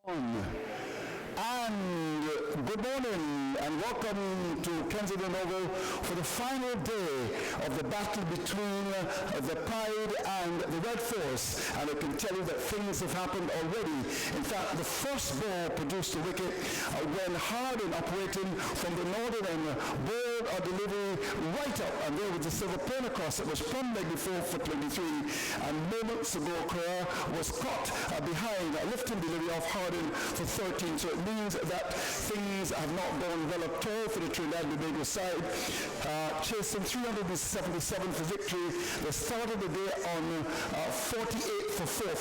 And good morning and welcome to Kensington Oval for the final day of the battle between the Pride and the Red Force. And I can tell you that things have happened already. In fact, the first ball produced a wicket when Harding, operating from the northern end, bowled a delivery right up, and there was the silver plane across. It was plumb leg before for 23, and moments ago Carrera was caught behind a lifting delivery of Harding for 13. So it means that things have not gone well at all for the Trinidad and Tobago side. Chasing 377 for victory. They started the day on 48 for 4,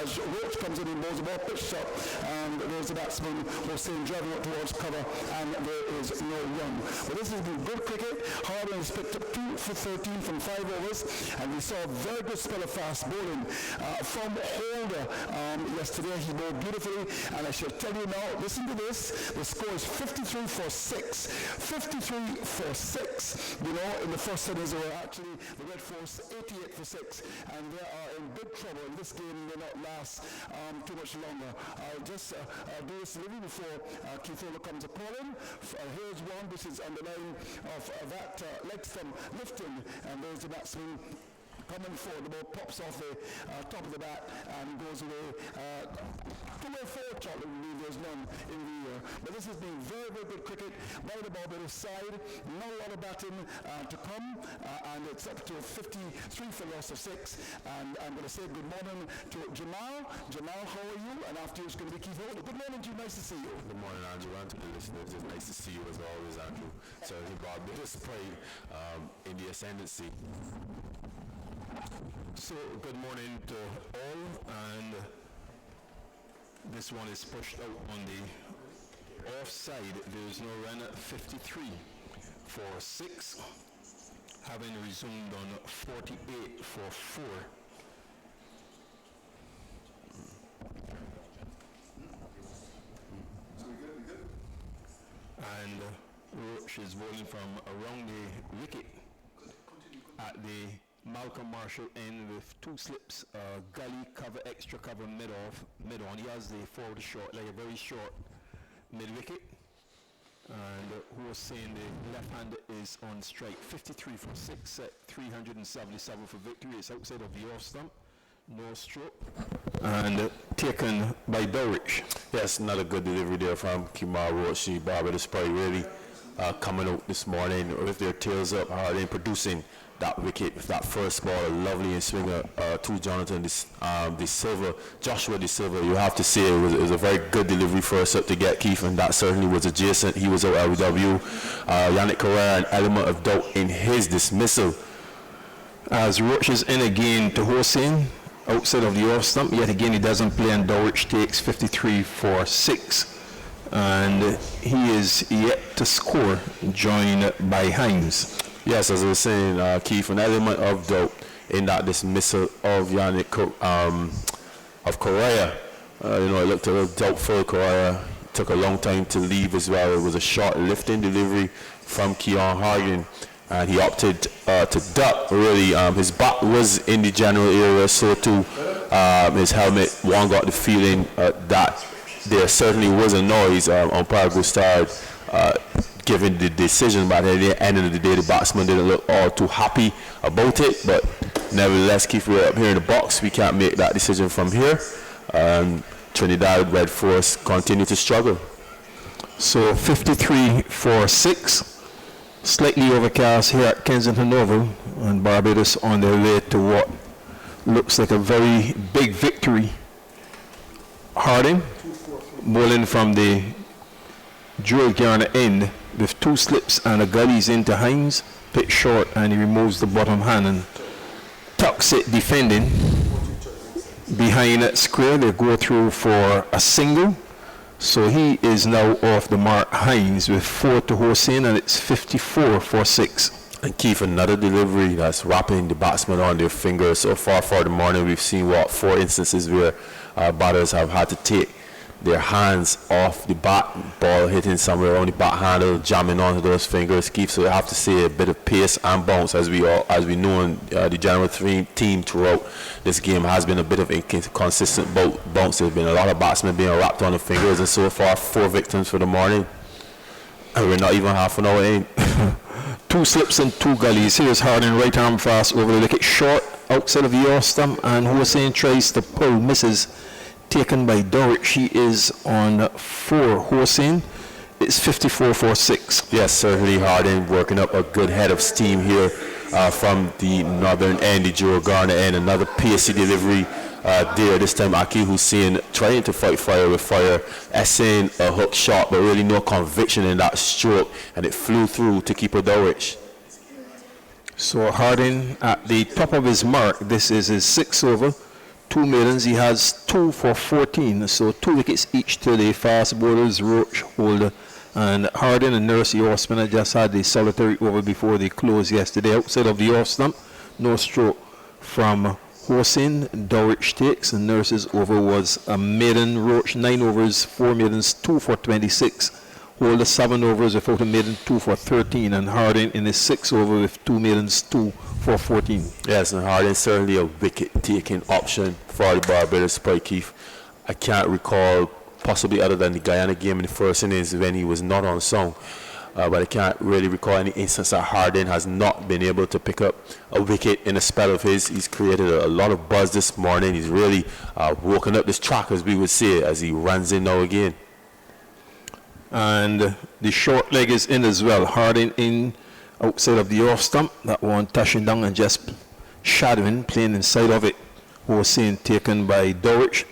as Roach comes in and bowls the ball pitched up, and there's the batsman Hussein driving up towards cover, and there is no run. But this has been good cricket. Harding has picked up 2 for 13 from 5 overs, and we saw a very good spell of fast bowling from Holder yesterday. He bowled beautifully, and I shall tell you now, listen to this, the score is 53 for 6. 53 for 6. You know, in the first innings they were actually, the Red Force, 88 for 6, and they are in big trouble. This game may not last too much longer. I'll just do this delivery before Keith Holder comes a call in. Here's one, this is on the line of that leg stump lifting, and there's the batsman coming forward. The ball pops off the top of the bat and goes away. Two-way forward, Charlie, there's none in the air. But this has been very, very good cricket by the Barbados side. Not a lot of batting to come, and it's up to 53 for loss of 6. And I'm going to say good morning to Jamal. Jamal, how are you? And after you, it's going to be Keith Holder. Good morning, G. Nice to see you. Good morning, Andrew, and to the listeners. It's nice to see you as always, Andrew. So Barbados pride in the ascendancy. So, good morning to all, and this one is pushed out on the offside. There is no run at 53 for 6, having resumed on 48 for 4. And Roach is bowling from around the wicket at the Malcolm Marshall end with 2 slips, gully cover, extra cover mid on. He has the forward short, like a very short mid wicket. And who was saying the left hander is on strike. 53 for 6, set 377 for victory. It's outside of the off stump, no stroke, and taken by Dulwich. Yes, another good delivery there from Kimar Roach. Barbados probably really coming out this morning with their tails up, Harding producing that wicket with that first ball, a lovely in swinger to Jonathan De Silva, Joshua De Silva. You have to say it was a very good delivery first up to get Keith, and that certainly was adjacent. He was out LBW. Yannick Carrera, an element of doubt in his dismissal. As Roach is in again to Hossein, outside of the off stump, yet again he doesn't play, and Dulwich takes 53 for 6. And he is yet to score, joined by Hines. Yes, as I was saying, Keith, an element of doubt in that dismissal of Yannick of Correa. It looked a little doubtful. Correa took a long time to leave as well. It was a short lifting delivery from Keon Harding, and he opted to duck, really. His back was in the general area, so too his helmet. One got the feeling that there certainly was a noise. Umpire Gustard given the decision, but at the end of the day, the batsman didn't look all too happy about it. But nevertheless, Keith, we're up here in the box. We can't make that decision from here. Trinidad Red Force continue to struggle. So 53 for 6. Slightly overcast here at Kensington Oval, and Barbados on their way to what looks like a very big victory. Harding bowling from the Jewel Garner end with 2 slips and a gullies into Hines, pitch short, and he removes the bottom hand and tucks it defending behind that square. They go through for a single, so he is now off the mark. Hines with 4 to Hossein, and it's 54 for 6. And Keith, another delivery that's wrapping the batsmen on their fingers. So far for the morning, we've seen 4 instances where batters have had to take their hands off the bat, ball hitting somewhere around the bat handle, jamming onto those fingers, Keith. So I have to say a bit of pace and bounce, as we know in the general team throughout this game has been a bit of inconsistent bounce. There's been a lot of batsmen being wrapped on the fingers, and so far 4 victims for the morning. And we're not even half an hour in. 2 slips and 2 gullies. Here's Harding, right arm fast over the wicket, short outside of the off stump, and Hossain tries to pull, misses, taken by Doric. She is on 4. Hossain, it's 54 for 6. Yes, certainly Harding working up a good head of steam here from the northern end, the Joe Garner end. Another pacey delivery there. This time Aki Hussein trying to fight fire with fire, essaying a hook shot, but really no conviction in that stroke, and it flew through to keeper Dowrich. So Harding at the top of his mark. This is his 6th over, 2 maidens. He has 2 for 14, so 2 wickets each to the fast bowlers, Roach, Holder, and Harding and Nurse, the off spinner, just had the solitary over before they closed yesterday. Outside of the off stump, no stroke from Hossain. Dowrich takes, and Nurse's over was a maiden. Roach 9 overs, 4 maidens, 2 for 26. Holder 7 overs without a maiden, 2 for 13, and Harding in his 6th over with 2 maidens, 2 for 14. Yes, and Harding certainly a wicket-taking option for the Barbados Pride, Keith. I can't recall, possibly other than the Guyana game in the first innings when he was not on song, but I can't really recall any instance that Harding has not been able to pick up a wicket in a spell of his. He's created a lot of buzz this morning. He's really woken up this track, as we would say, as he runs in now again. And the short leg is in as well. Harding in outside of the off stump. That one touching down and just shadowing, playing inside of it. Hossain taken by Dowrich.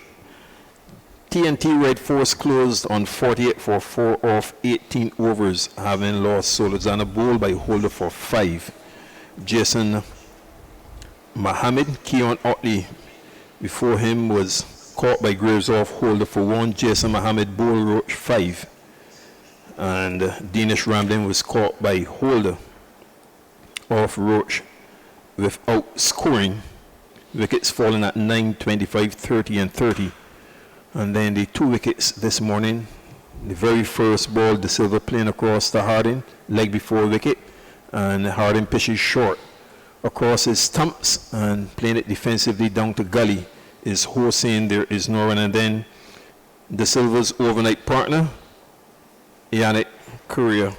TNT Red Force closed on 48 for 4 off 18 overs, having lost Solozana Bowl by Holder for 5. Jason Mohammed, Keon Otley before him was caught by Graves off Holder for 1. Jason Mohammed, Bowl, Roach 5. And Danish Ramblin was caught by Holder off Roach without scoring. Wickets falling at 9, 25, 30 and 30. And then the 2 wickets this morning. The very first ball, De Silva playing across to Harding, leg before wicket, and Harding pitches short across his stumps and playing it defensively down to gully is Hossain. There is no run, and then De Silva's overnight partner, Yannick Courier,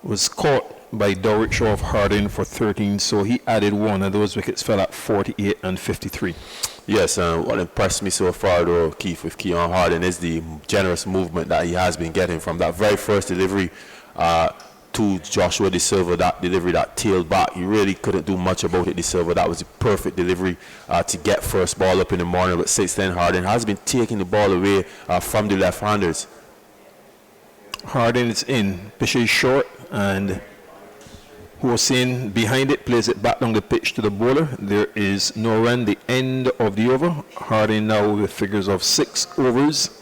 was caught by Dowrich off Harding for 13, so he added 1, and those wickets fell at 48 and 53. Yes, and what impressed me so far, though, Keith, with Keon Harding is the generous movement that he has been getting from that very first delivery to Joshua De Silva. That delivery that tailed back, you really couldn't do much about it, De Silva. That was a perfect delivery to get first ball up in the morning. But since then, Harding has been taking the ball away from the left-handers. Harding is in, pitches short, and Hossain behind it, plays it back down the pitch to the bowler. There is no run, the end of the over. Harding now with figures of 6 overs,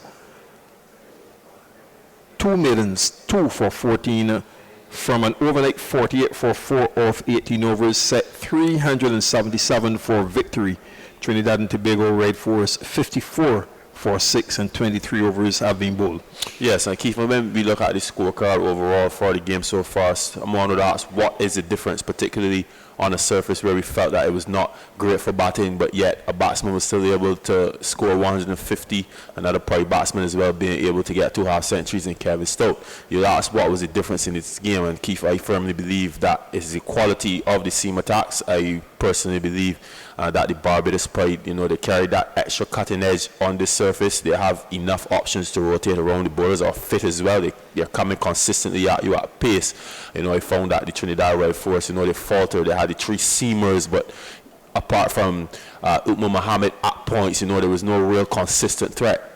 2 maidens, 2 for 14, from an overnight 48 for 4 off 18 overs, set 377 for victory. Trinidad and Tobago Red Force 54 for 6 and 23 overs have been bowled. Yes, and Keith, when we look at the scorecard overall for the game so far, I'm wanting to ask, what is the difference, particularly on a surface where we felt that it was not great for batting, but yet a batsman was still able to score 150, another probably batsman as well being able to get 2 half centuries in Kevin Stoke. You asked what was the difference in this game, and Keith, I firmly believe that it's the quality of the seam attacks. I personally believe that the Barbados Pride, they carry that extra cutting edge on this surface. They have enough options to rotate around. The bowlers are fit as well. They're coming consistently at you at pace. I found that the Trinidad Red Force, they faltered. They had the 3 seamers, but apart from Utman Mohammed at points, there was no real consistent threat.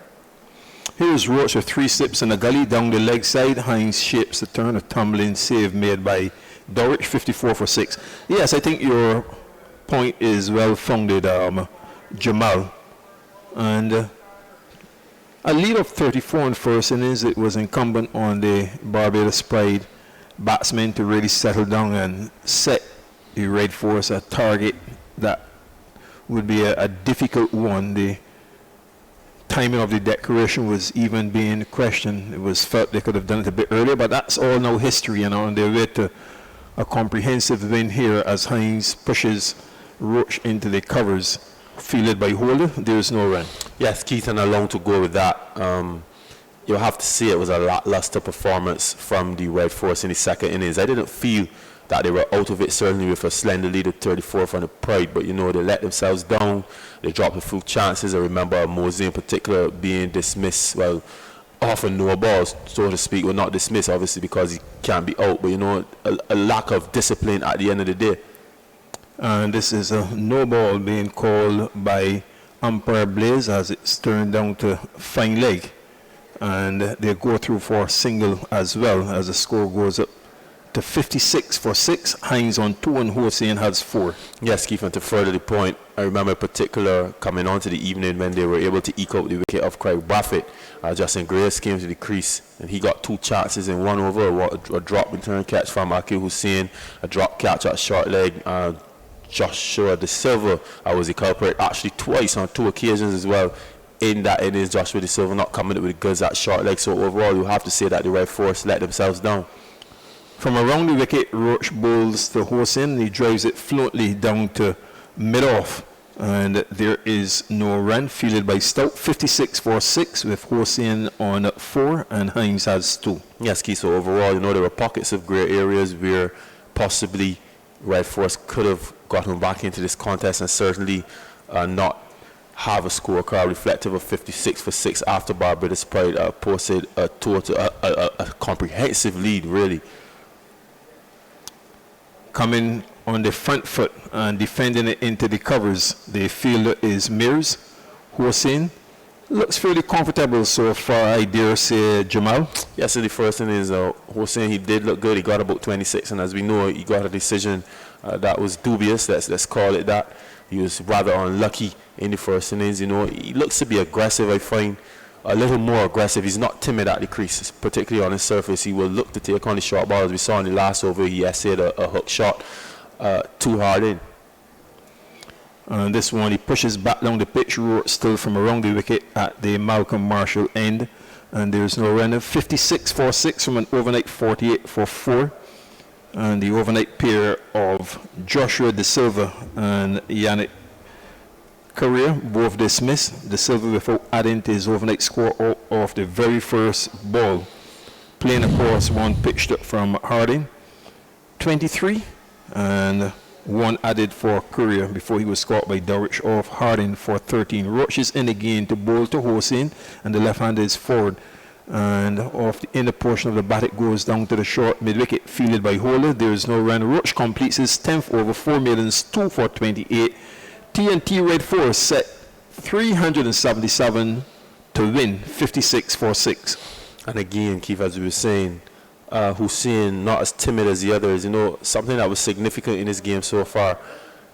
Here's Roach with 3 slips in the gully down the leg side. Hines shapes the turn, a tumbling save made by Dowrich, 54 for 6. Yes, I think your point is well founded, Jamal. And a lead of 34 in first innings, it was incumbent on the Barbados Pride batsmen to really settle down and set the Red Force a target that would be a difficult one. The timing of the declaration was even being questioned. It was felt they could have done it a bit earlier, but that's all now history, and on their way to a comprehensive win here as Hines pushes Roach into the covers. Fielded by Holder, there is no run. Yes, Keith, and along to go with that, you'll have to say it was a lackluster performance from the Red Force in the second innings. I didn't feel that they were out of it, certainly with a slender lead of 34 from the Pride, but you know, they let themselves down. They dropped a few chances. I remember Mosey in particular being dismissed, well, often no balls, so to speak. Well, not dismissed, obviously, because he can't be out, but you know, a lack of discipline at the end of the day. And this is a no ball being called by umpire Blaze as it's turned down to fine leg. And they go through for a single as well as the score goes up to 56 for 6. Hines on 2 and Hossein has 4. Yes, Keith, and to further the point, I remember in particular coming on to the evening when they were able to eke out the wicket of Craig Buffett. Justin Grace came to the crease and he got 2 chances in 1 over, a drop return catch from Akil Hussein, a drop catch at short leg. Joshua De Silva was the culprit actually twice on 2 occasions as well. In that innings, Joshua De Silva not coming up with the goods at short leg. So overall, you have to say that the Red Force let themselves down. From around the wicket, Roach bowls to Hossein and he drives it fluently down to mid-off. And there is no run. Fielded by Stout, 56 for 6 with Hossein on 4 and Hines has 2. Yes, Keith, so overall, you know, there were pockets of grey areas where possibly Red Force could have gotten back into this contest and certainly not have a scorecard reflective of 56 for 6 after Barbados Pride posted a comprehensive lead, really. Coming on the front foot and defending it into the covers, the fielder is Mears. Hossein looks fairly comfortable so far, I dare say, Jamal. Yes, in the first innings, Hossein, he did look good. He got about 26, and as we know, he got a decision that was dubious. Let's call it that. He was rather unlucky in the first innings. You know, he looks to be aggressive. I find a little more aggressive. He's not timid at the crease, particularly on his surface. He will look to take on the short ball. As we saw in the last over, he essayed a hook shot too hard in. And this one, he pushes back down the pitch, still from around the wicket at the Malcolm Marshall end. And there's no run. 56 for 6 from an overnight 48 for 4. And the overnight pair of Joshua De Silva and Yannick Correa, both dismissed. De Silva without adding to his overnight score off the very first ball. Playing across one pitched from Harding. 23 and 1 added for Correa before he was caught by Dowrich off Harding for 13. Roach is in again to bowl to Hossein and the left-hander is forward. And off the inner portion of the bat, it goes down to the short mid-wicket, fielded by Holder. There is no run. Roach completes his 10th over, 4 millions, 2 for 28. TNT Red Force set 377 to win, 56 for 6. And again, Keith, as we were saying, Hussein not as timid as the others. You know, something that was significant in this game so far,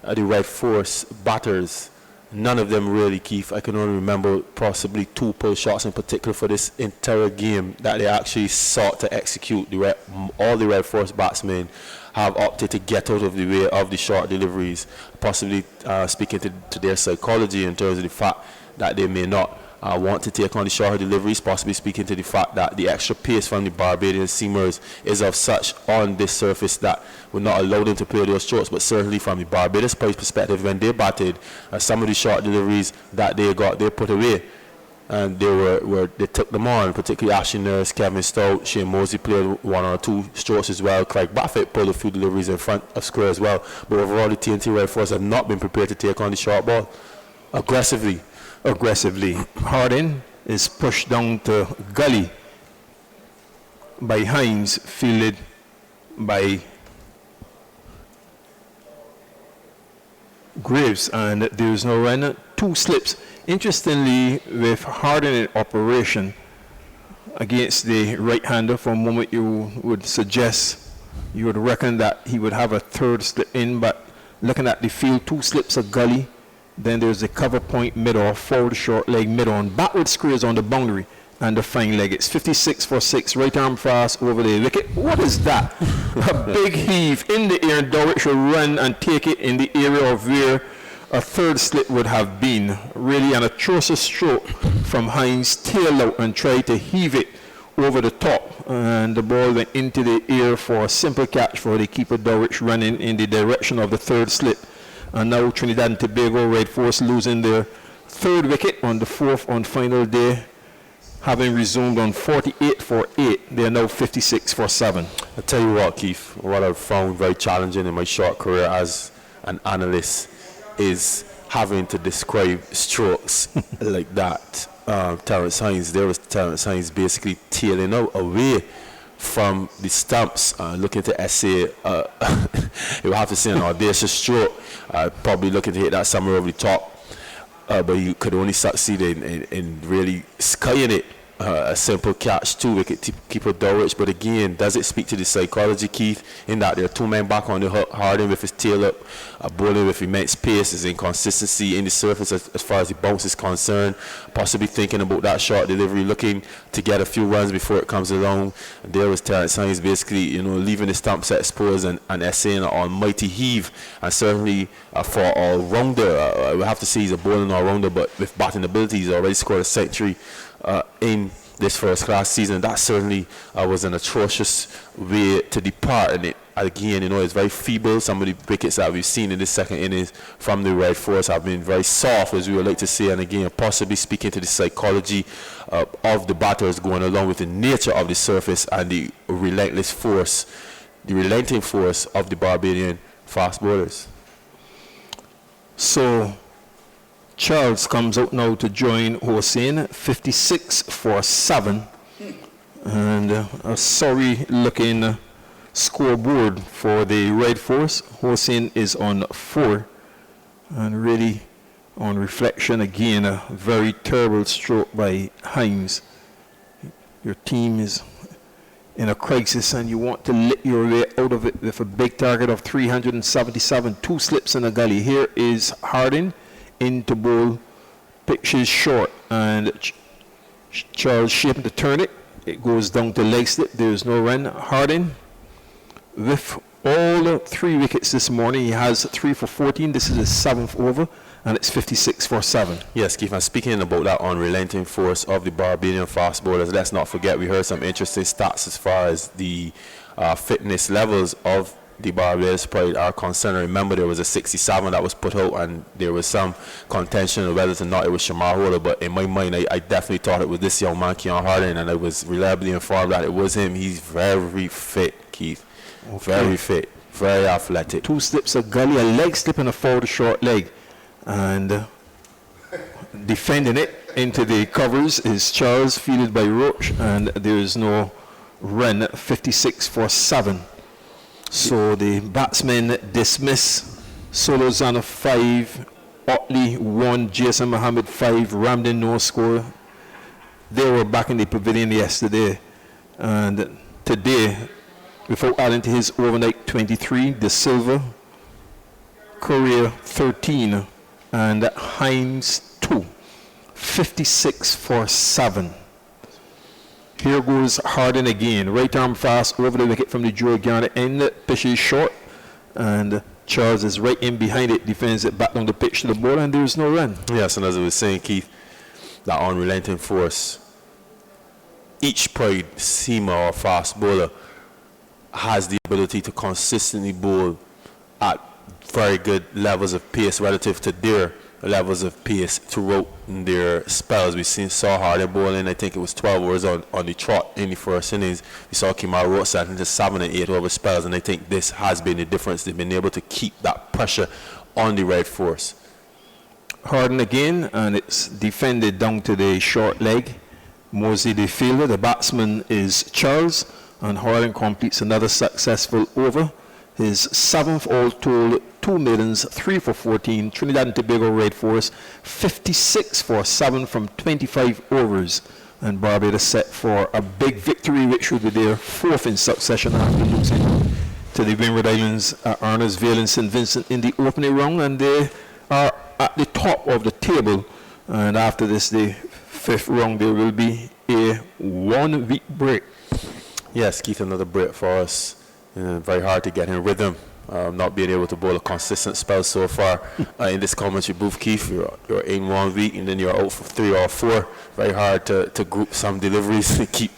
the Red Force batters, none of them really, Keith. I can only remember possibly 2 pull shots in particular for this entire game that they actually sought to execute. All the Red Force batsmen have opted to get out of the way of the short deliveries, possibly speaking to their psychology in terms of the fact that they may not want to take on the short deliveries, possibly speaking to the fact that the extra pace from the Barbadian seamers is of such on this surface that would not allow them to play those strokes. But certainly from the Barbados Pride's perspective, when they batted, some of the short deliveries that they put away, and they took them on, particularly Ashley Nurse, Kevin Stout, Shane Mosey played 1 or 2 strokes as well. Craig Buffett pulled a few deliveries in front of square as well. But overall, the TNT Red Force have not been prepared to take on the short ball aggressively. Harding is pushed down to gully by Hines, fielded by Graves, and there's no run. 2 slips. Interestingly, with Harding in operation against the right-hander, for a moment you would suggest, you would reckon that he would have a 3rd slip in, but looking at the field, 2 slips of gully. Then there's a cover point mid-off, forward short leg mid-on, backward squares on the boundary, and the fine leg. It's 56 for 6, right arm fast over the wicket. What is that? A big heave in the air, and Dowrich will run and take it in the area of where a 3rd slip would have been. Really an atrocious stroke from Hines tailed out and tried to heave it over the top, and the ball went into the air for a simple catch for the keeper Dowrich, running in the direction of the third slip. And now Trinidad and Tobago Red Force losing their third wicket on the fourth on final day, having resumed on 48 for 8. They are now 56 for 7. I tell you what, Keith, what I've found very challenging in my short career as an analyst is having to describe strokes like that. Terrence Hines, there was Terrence Hines basically tailing out away from the stumps, looking to essay, you have to say an audacious stroke, probably looking to hit that somewhere over the top, but you could only succeed in really skying it. A simple catch, 2 wicket keeper Dowrich. But again, does it speak to the psychology, Keith, in that there are 2 men back on the hook, Harding with his tail up, bowling with immense pace, his inconsistency in the surface as far as the bounce is concerned, possibly thinking about that short delivery, looking to get a few runs before it comes along. And there was Terrence Hines basically, leaving the stumps exposed and essaying an almighty heave. And certainly for an all-rounder, I would have to say he's a bowling all-rounder, but with batting ability, he's already scored a century in this first class season. That certainly was an atrocious way to depart, and it again, it's very feeble. Some of the wickets that we've seen in this second innings from the Red Force have been very soft, as we would like to say, and again, possibly speaking to the psychology of the batters going along with the nature of the surface and the relenting force of the Barbadian fast bowlers. So Charles comes out now to join Hossein, 56 for 7, and a sorry looking scoreboard for the Red Force. Hossein is on 4, and really on reflection again, a very terrible stroke by Hines. Your team is in a crisis and you want to lick your way out of it with a big target of 377, 2 slips in a gully. Here is Harding into bowl, pitches short, and Charles shaping to turn it. It goes down to leg slip. There's no run. Harding with all 3 wickets this morning. He has 3 for 14. This is his 7th over, and it's 56 for 7. Yes, Keith, and speaking about that unrelenting force of the Barbadian fast bowlers, let's not forget we heard some interesting stats as far as the fitness levels of the Barbados Pride are concerned. Remember, there was a 67 that was put out, and there was some contention of whether or not it was Shamar Holder, but in my mind, I definitely thought it was this young man, Keon Harding, and I was reliably informed that it was him. He's very fit, Keith. Okay. Very fit, very athletic. 2 slips, a gully, a leg slip, and a forward short leg. And defending it into the covers is Charles, fielded by Roach, and there is no run, 56 for 7. So the batsmen dismiss. Solozana 5, Otley 1, Jason Mohammed 5, Ramden no score. They were back in the pavilion yesterday, and today, without adding to his overnight 23, De Silva, Correa 13, and Hines 2, 56 for 7. Here goes Harding again, right arm fast over the wicket from the Joe Garner end, pitches short, and Charles is right in behind it, defends it back on the pitch to the ball, and there's no run. Yes, and as I was saying, Keith, that unrelenting force, each Pride seamer or fast bowler has the ability to consistently bowl at very good levels of pace relative to their levels of pace throughout their spells. We've seen Saw Harding bowling, I think it was 12 overs on the trot in the first innings. We saw Kimar Roach into 7 and 8 over spells, and I think this has been the difference. They've been able to keep that pressure on the Red Force. Harding again, and it's defended down to the short leg. Mosley the fielder, the batsman is Charles, and Harding completes another successful over. His 7th all told, 2 maidens, 3 for 14. Trinidad and Tobago Red Force, 56 for 7 from 25 overs. And Barbados set for a big victory, which will be their 4th in succession after losing to the Windward Islands, Arna's Vale and St. Vincent in the opening round. And they are at the top of the table. And after this, the 5th round, there will be a 1-week break. Yes, Keith, another break for us. Very hard to get in rhythm not being able to bowl a consistent spell so far in this commentary booth, Keith. You're in 1 week and then you're out for 3 or 4. Very hard to group some deliveries to keep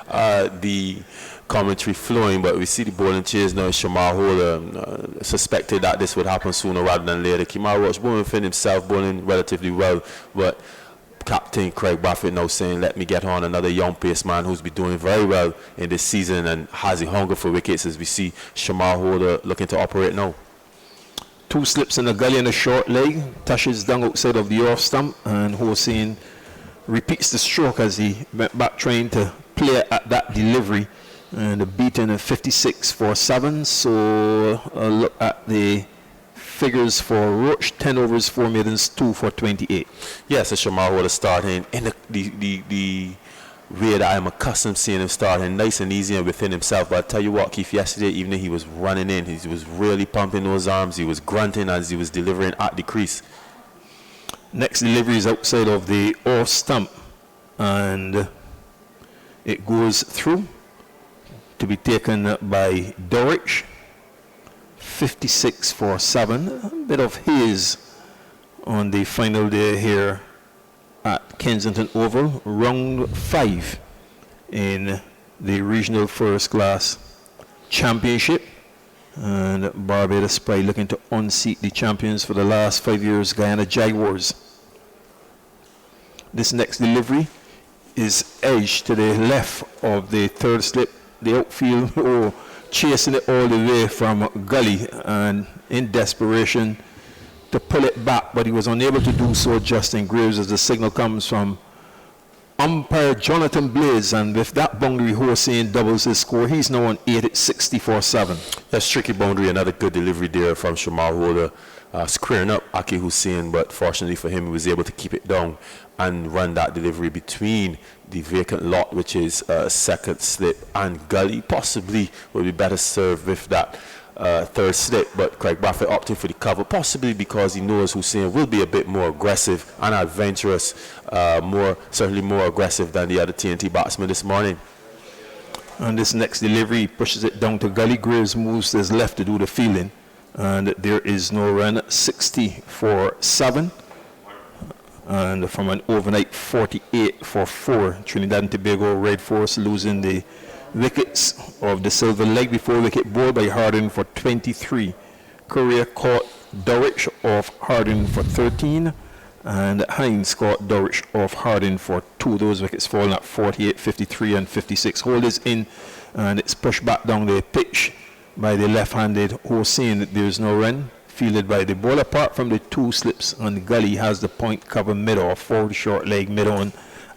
the commentary flowing, but we see the bowling change now. Shamar Holder suspected that this would happen sooner rather than later. Kemar Roach bowling within himself, bowling relatively well, but Captain Craig Brathwaite now saying, let me get on another young pace man who's been doing very well in this season and has a hunger for wickets, as we see Shamar Holder looking to operate now. 2 slips in the gully and a short leg, touches down outside of the off stump, and Hossein repeats the stroke as he went back trying to play at that delivery, and a beaten at 56 for 7. So a look at the figures for Roach: 10 overs, 4 maidens, 2 for 28. Yes, so Shamar Holder starting in the way that I'm accustomed seeing him starting, nice and easy and within himself. But I tell you what, Keith, yesterday evening he was running in, he was really pumping those arms, he was grunting as he was delivering at the crease. Next delivery is outside of the off stump, and it goes through to be taken by Dorich. 56 for 7. A bit of haze on the final day here at Kensington Oval. Round 5 in the Regional First Class Championship. And Barbados Pride looking to unseat the champions for the last 5 years, Guyana Jaguars. This next delivery is edged to the left of the third slip. The outfield chasing it all the way from gully and in desperation to pull it back, but he was unable to do so. Justin Graves, as the signal comes from umpire Jonathan Blaze, and with that boundary, Hossein doubles his score. He's now on 8 at 64-7. That's tricky boundary, another good delivery there from Shamar Holder, squaring up Aki Hussein, but fortunately for him, he was able to keep it down and run that delivery between the vacant lot, which is second slip, and gully. Possibly would be better served with that third slip, but Craig Brathwaite opting for the cover, possibly because he knows Hussein will be a bit more aggressive and adventurous, certainly more aggressive than the other TNT batsman this morning. And this next delivery pushes it down to gully. Graves moves to his left to do the fielding, and there is no run. 60-7. And from an overnight 48 for 4, Trinidad and Tobago Red Force losing the wickets of the silver leg before wicket ball by Harding for 23. Korea caught Dorich off Harding for 13, and Hines caught Dorich off Harding for 2. Those wickets falling at 48, 53 and 56. Hold is in, and it's pushed back down the pitch by the left-handed Hossein. There's no run. Fielded by the ball. Apart from the 2 slips on the gully, has the point cover mid-off, forward short leg, mid-on,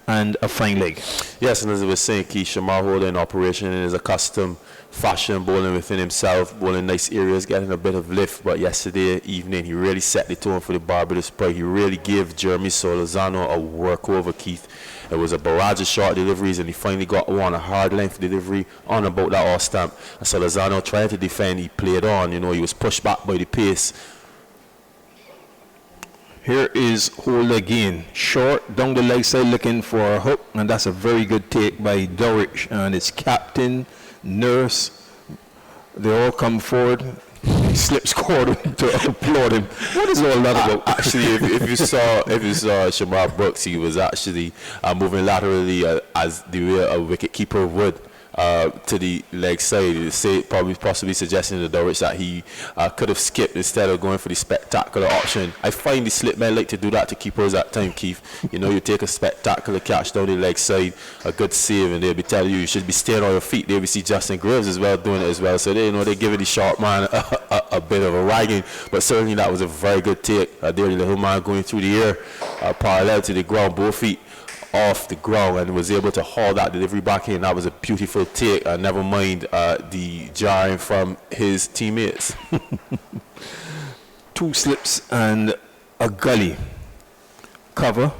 and a fine leg. Yes, and as I was saying, Keith, Shamar Holder in operation in his accustomed fashion, bowling within himself, bowling nice areas, getting a bit of lift. But yesterday evening, he really set the tone for the Barbados Pride. He really gave Jeremy Solozano a workover, Keith. It was a barrage of short deliveries, and he finally got one, a hard length delivery on about that off stamp. And Solozano tried to defend, he played on, he was pushed back by the pace. Here is Holder again, short down the leg side looking for a hook, and that's a very good take by Dorich, and his captain, nurse, they all come forward. He slips forward to applaud him. What is all that about? Actually, if you saw Shamar Brooks, he was actually moving laterally as the way a wicket keeper would to the leg side. Possibly suggesting to Dorich that he could have skipped instead of going for the spectacular option. I find the slip men like to do that to keepers at time, Keith. You take a spectacular catch down the leg side, a good save, and they'll be telling you should be staying on your feet. There we see Justin Graves as well doing it as well. So they're giving the short man a bit of a ragging, but certainly that was a very good take. There the little man going through the air, parallel to the ground, both feet off the ground, and was able to haul that delivery back in. That was a beautiful take. Never mind the jarring from his teammates. 2 slips and a gully. Cover,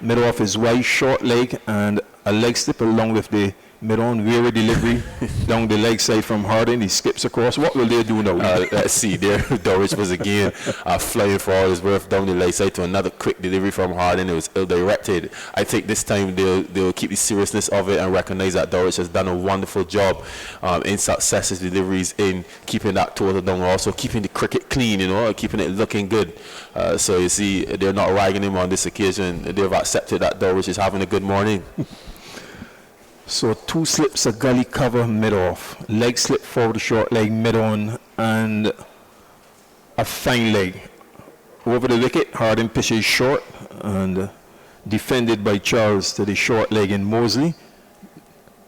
middle off his wide short leg, and a leg slip along with the mid-on, weary delivery down the leg side from Harding. He skips across. What will they do now? Let's see there. Dulwich was again flying for all his worth down the leg side to another quick delivery from Harding. It was ill-directed. I think this time they'll keep the seriousness of it and recognize that Dulwich has done a wonderful job in successive deliveries in keeping that total down, also keeping the cricket clean, keeping it looking good. So you see, they're not ragging him on this occasion. They've accepted that Dulwich is having a good morning. So 2 slips, a gully cover mid-off, leg slip forward, short leg mid-on, and a fine leg. Over the wicket, Harding pitches short and defended by Charles to the short leg in Mosley.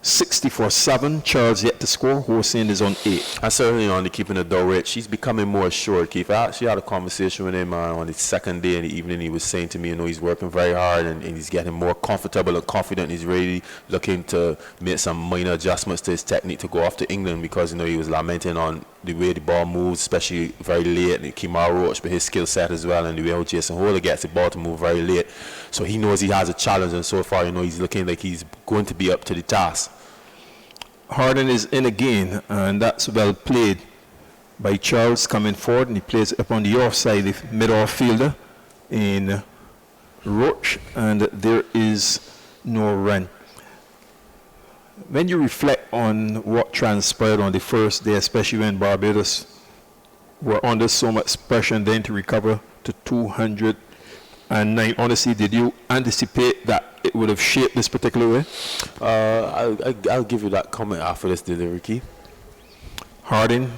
60 for 7. Charles yet to score. Hossain is on 8. And certainly on the keeping of Dulwich, he's becoming more assured, Keith. I actually had a conversation with him on the second day in the evening. He was saying to me, he's working very hard and he's getting more comfortable and confident. He's really looking to make some minor adjustments to his technique to go off to England because, he was lamenting on the way the ball moves, especially very late, and Kemar Roach, but his skill set as well, and the way how Jason Holder gets the ball to move very late. So he knows he has a challenge, and so far, he's looking like he's going to be up to the task. Harding is in again, and that's well played by Charles coming forward, and he plays it up on the offside, the mid-off fielder in Roach, and there is no run. When you reflect on what transpired on the first day, especially when Barbados were under so much pressure and then to recover to 209, honestly, did you anticipate that it would have shaped this particular way? I'll give you that comment after this delivery, Keith. Harding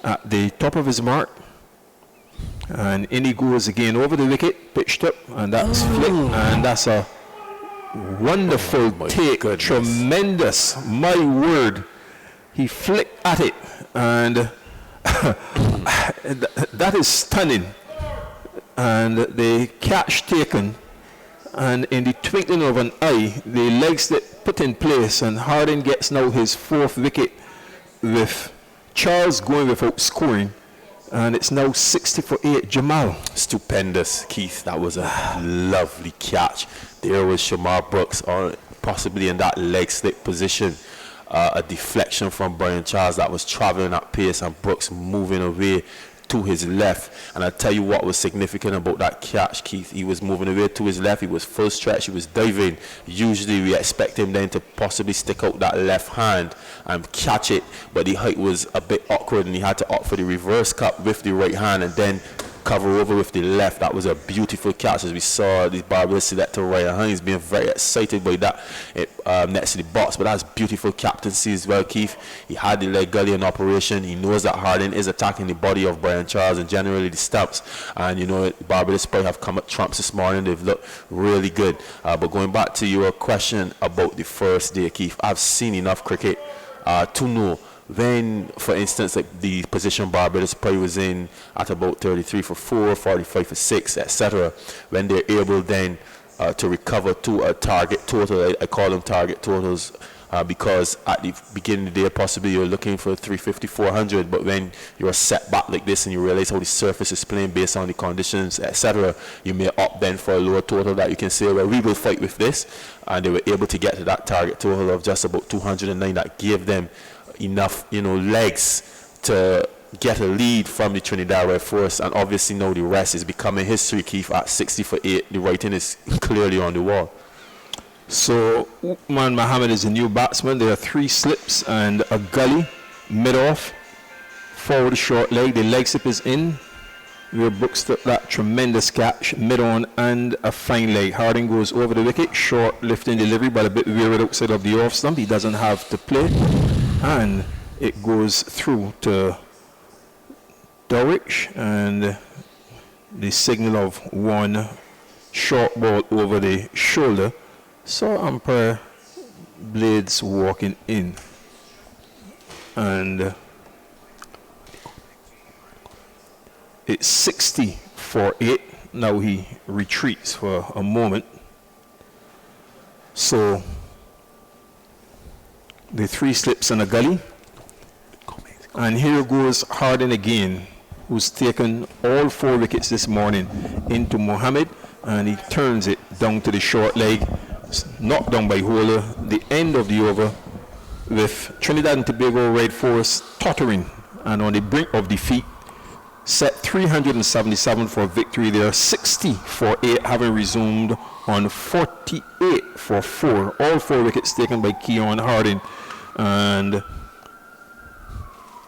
at the top of his mark, and in he goes again over the wicket, pitched up, and that's flick, and that's a wonderful take. Goodness. Tremendous, my word. He flicked at it, and that is stunning. And the catch taken, and in the twinkling of an eye, the leg slip put in place, and Harding gets now his 4th wicket with Charles going without scoring, and it's now 60 for 8. Jamal. Stupendous, Keith. That was a lovely catch. There was Shamar Brooks, possibly in that leg slip position. A deflection from Brian Charles that was traveling at pace, and Brooks moving away to his left. And I'll tell you what was significant about that catch, Keith. He was moving away to his left. He was full stretch. He was diving. Usually we expect him then to possibly stick out that left hand and catch it, but the height was a bit awkward, and he had to opt for the reverse cut with the right hand and then cover over with the left. That was a beautiful catch, as we saw the Barbados selector Ryan Hines being very excited by that next to the box. But that's beautiful captaincy as well, Keith. He had the leg gully in operation. He knows that Harding is attacking the body of Brian Charles and generally the stumps. And Barbados probably have come at trumps this morning. They've looked really good. But going back to your question about the first day, Keith, I've seen enough cricket to know when, for instance, like the position Barbados probably was in at about 33 for 4, 45 for 6, etc., when they're able then to recover to a target total. I call them target totals because at the beginning of the day possibly you're looking for 350, 400, but when you're set back like this and you realize how the surface is playing based on the conditions, etc., you may opt then for a lower total that you can say, well, we will fight with this. And they were able to get to that target total of just about 209. That gave them enough legs to get a lead from the Trinidad Red Force, and obviously now the rest is becoming history, Keith. At 60 for 8, the writing is clearly on the wall. So Uthman Mohammed is a new batsman. There are 3 slips and a gully mid-off, forward short leg, the leg slip is in. Where Brooks took that tremendous catch mid-on, and a fine leg. Harding goes over the wicket, short lifting delivery, but a bit weird outside of the off stump. He doesn't have to play, and it goes through to Dulwich, and the signal of 1 short ball over the shoulder. So umpire Blades walking in, and it's 60 for 8. Now he retreats for a moment. So the 3 slips and a gully. And here goes Harding again, who's taken all 4 wickets this morning into Mohammed, and he turns it down to the short leg. knocked down by Holder, the end of the over, with Trinidad and Tobago Red Force tottering and on the brink of defeat, set 377 for victory there, 60 for 8, having resumed on 48 for 4. All 4 wickets taken by Keon Harding. And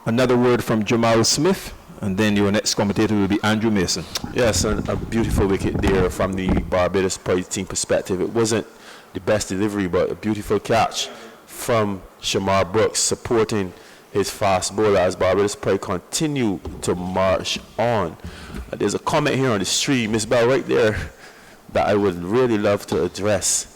another word from Jamal Smith, and then your next commentator will be Andrew Mason. Yes, and a beautiful wicket there from the Barbados Pride team perspective. It wasn't the best delivery, but a beautiful catch from Shamar Brooks supporting his fast bowler as Barbados Pride continue to march on. There's a comment here on the stream, Miss Bell, right there, that I would really love to address.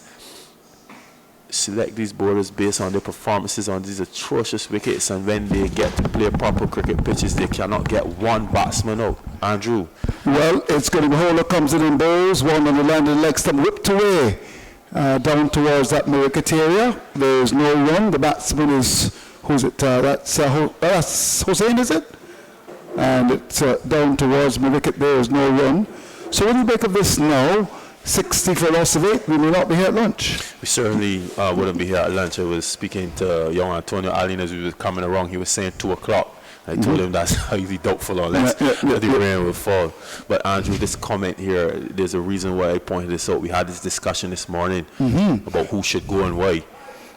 Select these bowlers based on their performances on these atrocious wickets, and when they get to play proper cricket pitches, they cannot get one batsman out. Andrew. Well, it's going to be Holder comes in bowls, one on the line of the leg stump, whipped away down towards that wicket area. There's no run. The batsman is, who's it? That's Hussain, is it? And it's down towards my wicket. There is no run. So what do you make of this now? 60 for loss of 8. We may not be here at lunch. We certainly wouldn't be here at lunch. I was speaking to young Antonio Allen as we were coming along. He was saying 2 o'clock. I told him that's highly doubtful unless the rain will fall. But Andrew, this comment here, there's a reason why I pointed this out. We had this discussion this morning about who should go and why.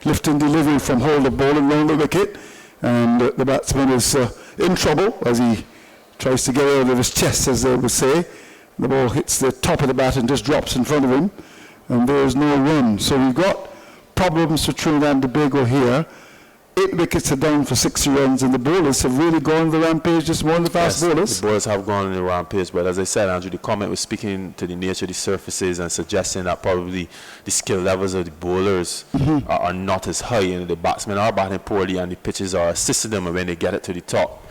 Lifting delivery from Holder bowling round the wicket, and the batsman is in trouble as he tries to get out of his chest, as they would say. The ball hits the top of the bat and just drops in front of him, and there's no run. So we've got problems for Trinidad and Tobago here. 8 wickets are down for 60 runs, and the bowlers have really gone on the rampage this morning, the fast bowlers. The bowlers have gone on the rampage, but as I said, Andrew, the comment was speaking to the nature of the surfaces and suggesting that probably the skill levels of the bowlers are not as high, and the batsmen are batting poorly, and the pitches are assisting them when they get it to the top.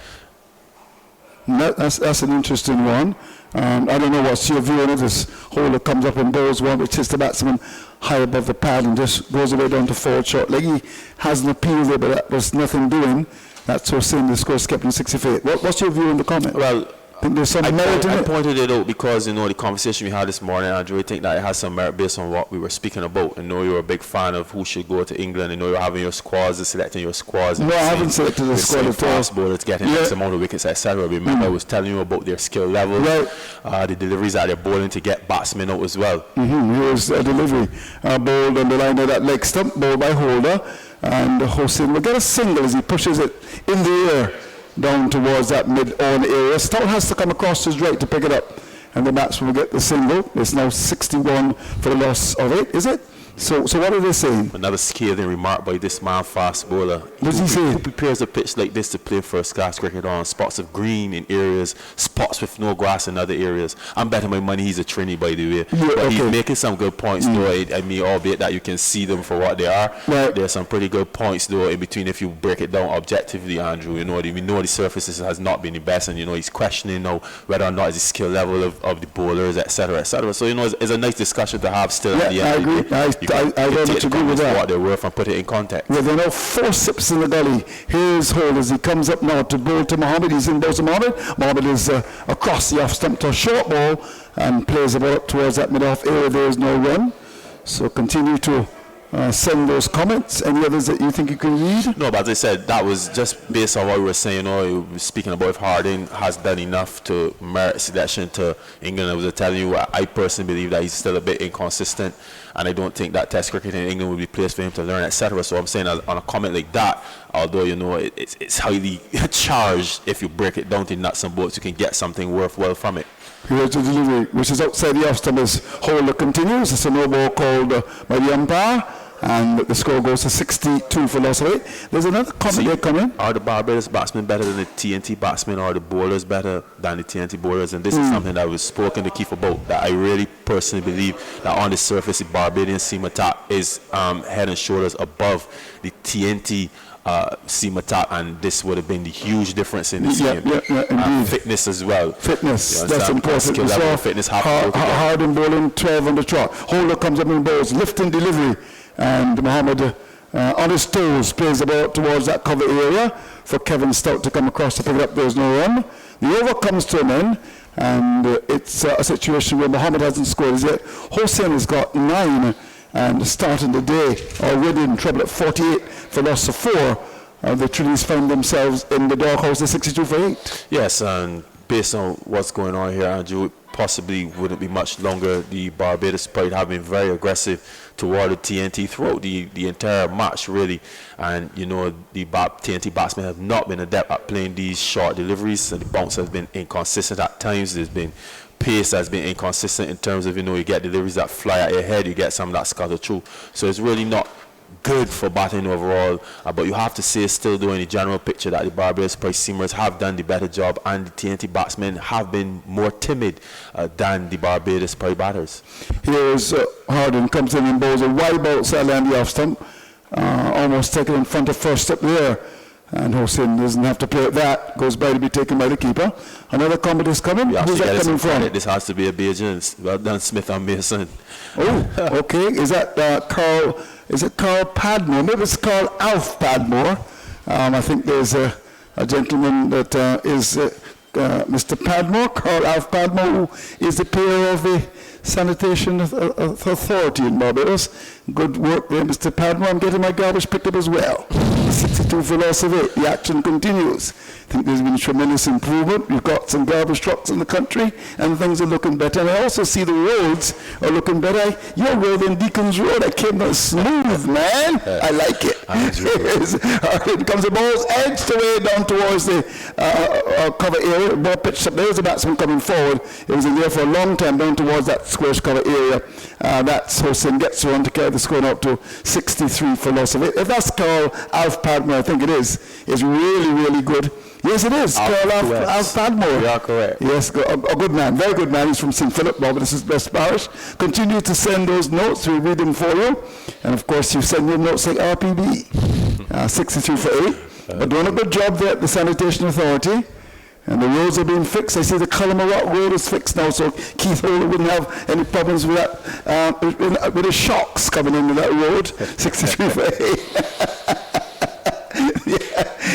That's an interesting one. I don't know what's your view on it. This Holder comes up and bowls one which hits the batsman high above the pad and just goes away down to forward short leg. He has an appeal there, but that was nothing doing. That's so saying the score is kept in 68. What's your view on the comment? Well, I think there's some merit in it. I pointed it out because, you know, the conversation we had this morning, Andrew, I think that it has some merit based on what we were speaking about. I know you're a big fan of who should go to England. I know you're having your squads, selecting your squads. No, I haven't selected the squad at all. Fast bowlers getting X amount of wickets, etc. Remember, I was telling you about their skill level, the deliveries that they're bowling to get batsmen out as well. Here's a delivery bowled on the line of that leg stump, bowled by Holder, and Hossein will get a single as he pushes it in the air down towards that mid-on area. Stout has to come across his right to pick it up, and the batsman will get the single. It's now 61 for the loss of 8, is it? So what are they saying? Another scathing remark by this man, fast bowler. What does he say? Who prepares a pitch like this to play first class cricket on spots of green in areas, spots with no grass in other areas? I'm betting my money he's a Trini, by the way. But he's making some good points, though. I mean, albeit that you can see them for what they are. There's some pretty good points, though, in between if you break it down objectively, Andrew. You know, we know the surfaces has not been the best, and, you know, he's questioning now whether or not it's the skill level of the bowlers, etc., etc. So, you know, it's a nice discussion to have still at the end. I agree. I very much agree with that. What they're worth and put it in context. Well, there are now 4 sips in the gully. Here's Holder as he comes up now to bowl to Mohammed. He's in bowl to Mohammed. Mohammed is across the off stump to a short ball and plays the ball up towards that mid-off area. There is no run. So continue to send those comments. Any others that you think you can read? No, but as I said, that was just based on what we were saying. You know, we were speaking about if Harding has done enough to merit selection to England. I was telling you, I personally believe that he's still a bit inconsistent, and I don't think that Test cricket in England would be placed for him to learn, etc. So I'm saying on a comment like that, although, you know, it's highly charged, if you break it down to nuts and bolts, you can get something worthwhile from it. Here's the delivery, which is outside the off stump as Holder continues. It's a no ball called by the umpire, and the score goes to 62 for loss of 8. There's another comment here coming. Are the Barbados batsmen better than the TNT batsmen, or are the bowlers better than the TNT bowlers? And this is something that was spoken to Keith about, that I really personally believe that on the surface the Barbadian seam attack is head and shoulders above the TNT seam attack, and this would have been the huge difference in this game. Fitness as well. Fitness, that's important. Skill level, fitness, Harding bowling 12 on the trot. Holder comes up and bowls, lifting delivery, and Mohammed on his toes plays the ball towards that cover area for Kevin Stout to come across to pick it up. There's no run. The over comes to an end, and it's a situation where Mohammed hasn't scored as yet. Hossein has got 9, and starting the day already in trouble at 48 for loss of 4. The Trinidadians found themselves in the doghouse at 62 for 8. Yes, and based on what's going on here, Andrew, it possibly wouldn't be much longer. The Barbados Pride have been very aggressive toward the TNT throughout the entire match, really. And, you know, the TNT batsmen have not been adept at playing these short deliveries, and the bounce has been inconsistent at times. There's been pace has been inconsistent in terms of, you know, you get deliveries that fly at your head, you get some that scatter through. So it's really not good for batting overall, but you have to say still though in the general picture that the Barbados Pride seamers have done the better job, and the TNT batsmen have been more timid than the Barbados Pride batters. Here's Harden comes in and bowls a wide ball slightly on the off stump, almost taken in front of first up there, and Hossein doesn't have to play at that, goes by to be taken by the keeper. Another comment is coming. Who's that coming from? This has to be a Bajan. Well done, Smith and Mason. Oh, okay. Is that Carl? Is it Carl Padmore? Maybe it's Carl Alf Padmore. I think there's a gentleman that is Mr. Padmore, Carl Alf Padmore, who is the peer of the Sanitation Authority in Barbados. Good work there, Mr. Padmore. I'm getting my garbage picked up as well. 62 for loss of 8. The action continues. I think there's been tremendous improvement. We've got some garbage trucks in the country, and things are looking better. And I also see the roads are looking better. Your road in Deacon's Road, I came out smooth, man. I like it. It comes the ball's edged away down towards the cover area. Ball pitched up. There's a batsman coming forward. It was in there for a long time down towards that square cover area. That's Hossein gets around to carry the score up to 63 for loss of 8. If that's Carl Alf Padmore, I think it is. It's really, really good. Yes, it is. Carl Alf Padmore. You are correct. Yes, a good man, very good man. He's from St. Philip, Barbados' best parish. Continue to send those notes. We'll read them for you. And of course, you send your notes like RPB. 63 for 8. But doing a good job there at the Sanitation Authority. And the roads are being fixed. I see the Cullimer Road is fixed now, so Keith Holder wouldn't have any problems with that, with the shocks coming into that road. 63 for 8.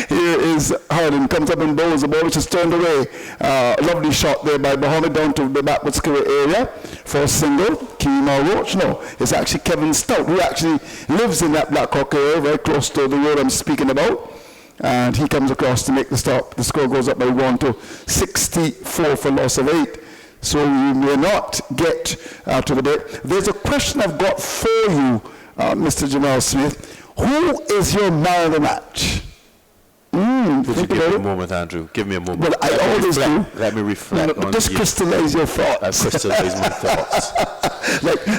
Here is Harden, comes up and bowls the ball, which is turned away. Lovely shot there by Mohammed down to the backwards square area for a single. Keemar Roach, no, it's actually Kevin Stout, who actually lives in that Black Hawk area, very close to the road I'm speaking about. And he comes across to make the stop. The score goes up by 1 to 64 for loss of 8. So you may not get to the bit. There's a question I've got for you, Mr. Jamal Smith. Who is your man of the match? Would you give me a moment, Andrew? Give me a moment. Well, I always do. Let me reflect on just crystallize your thoughts. Crystallize my thoughts.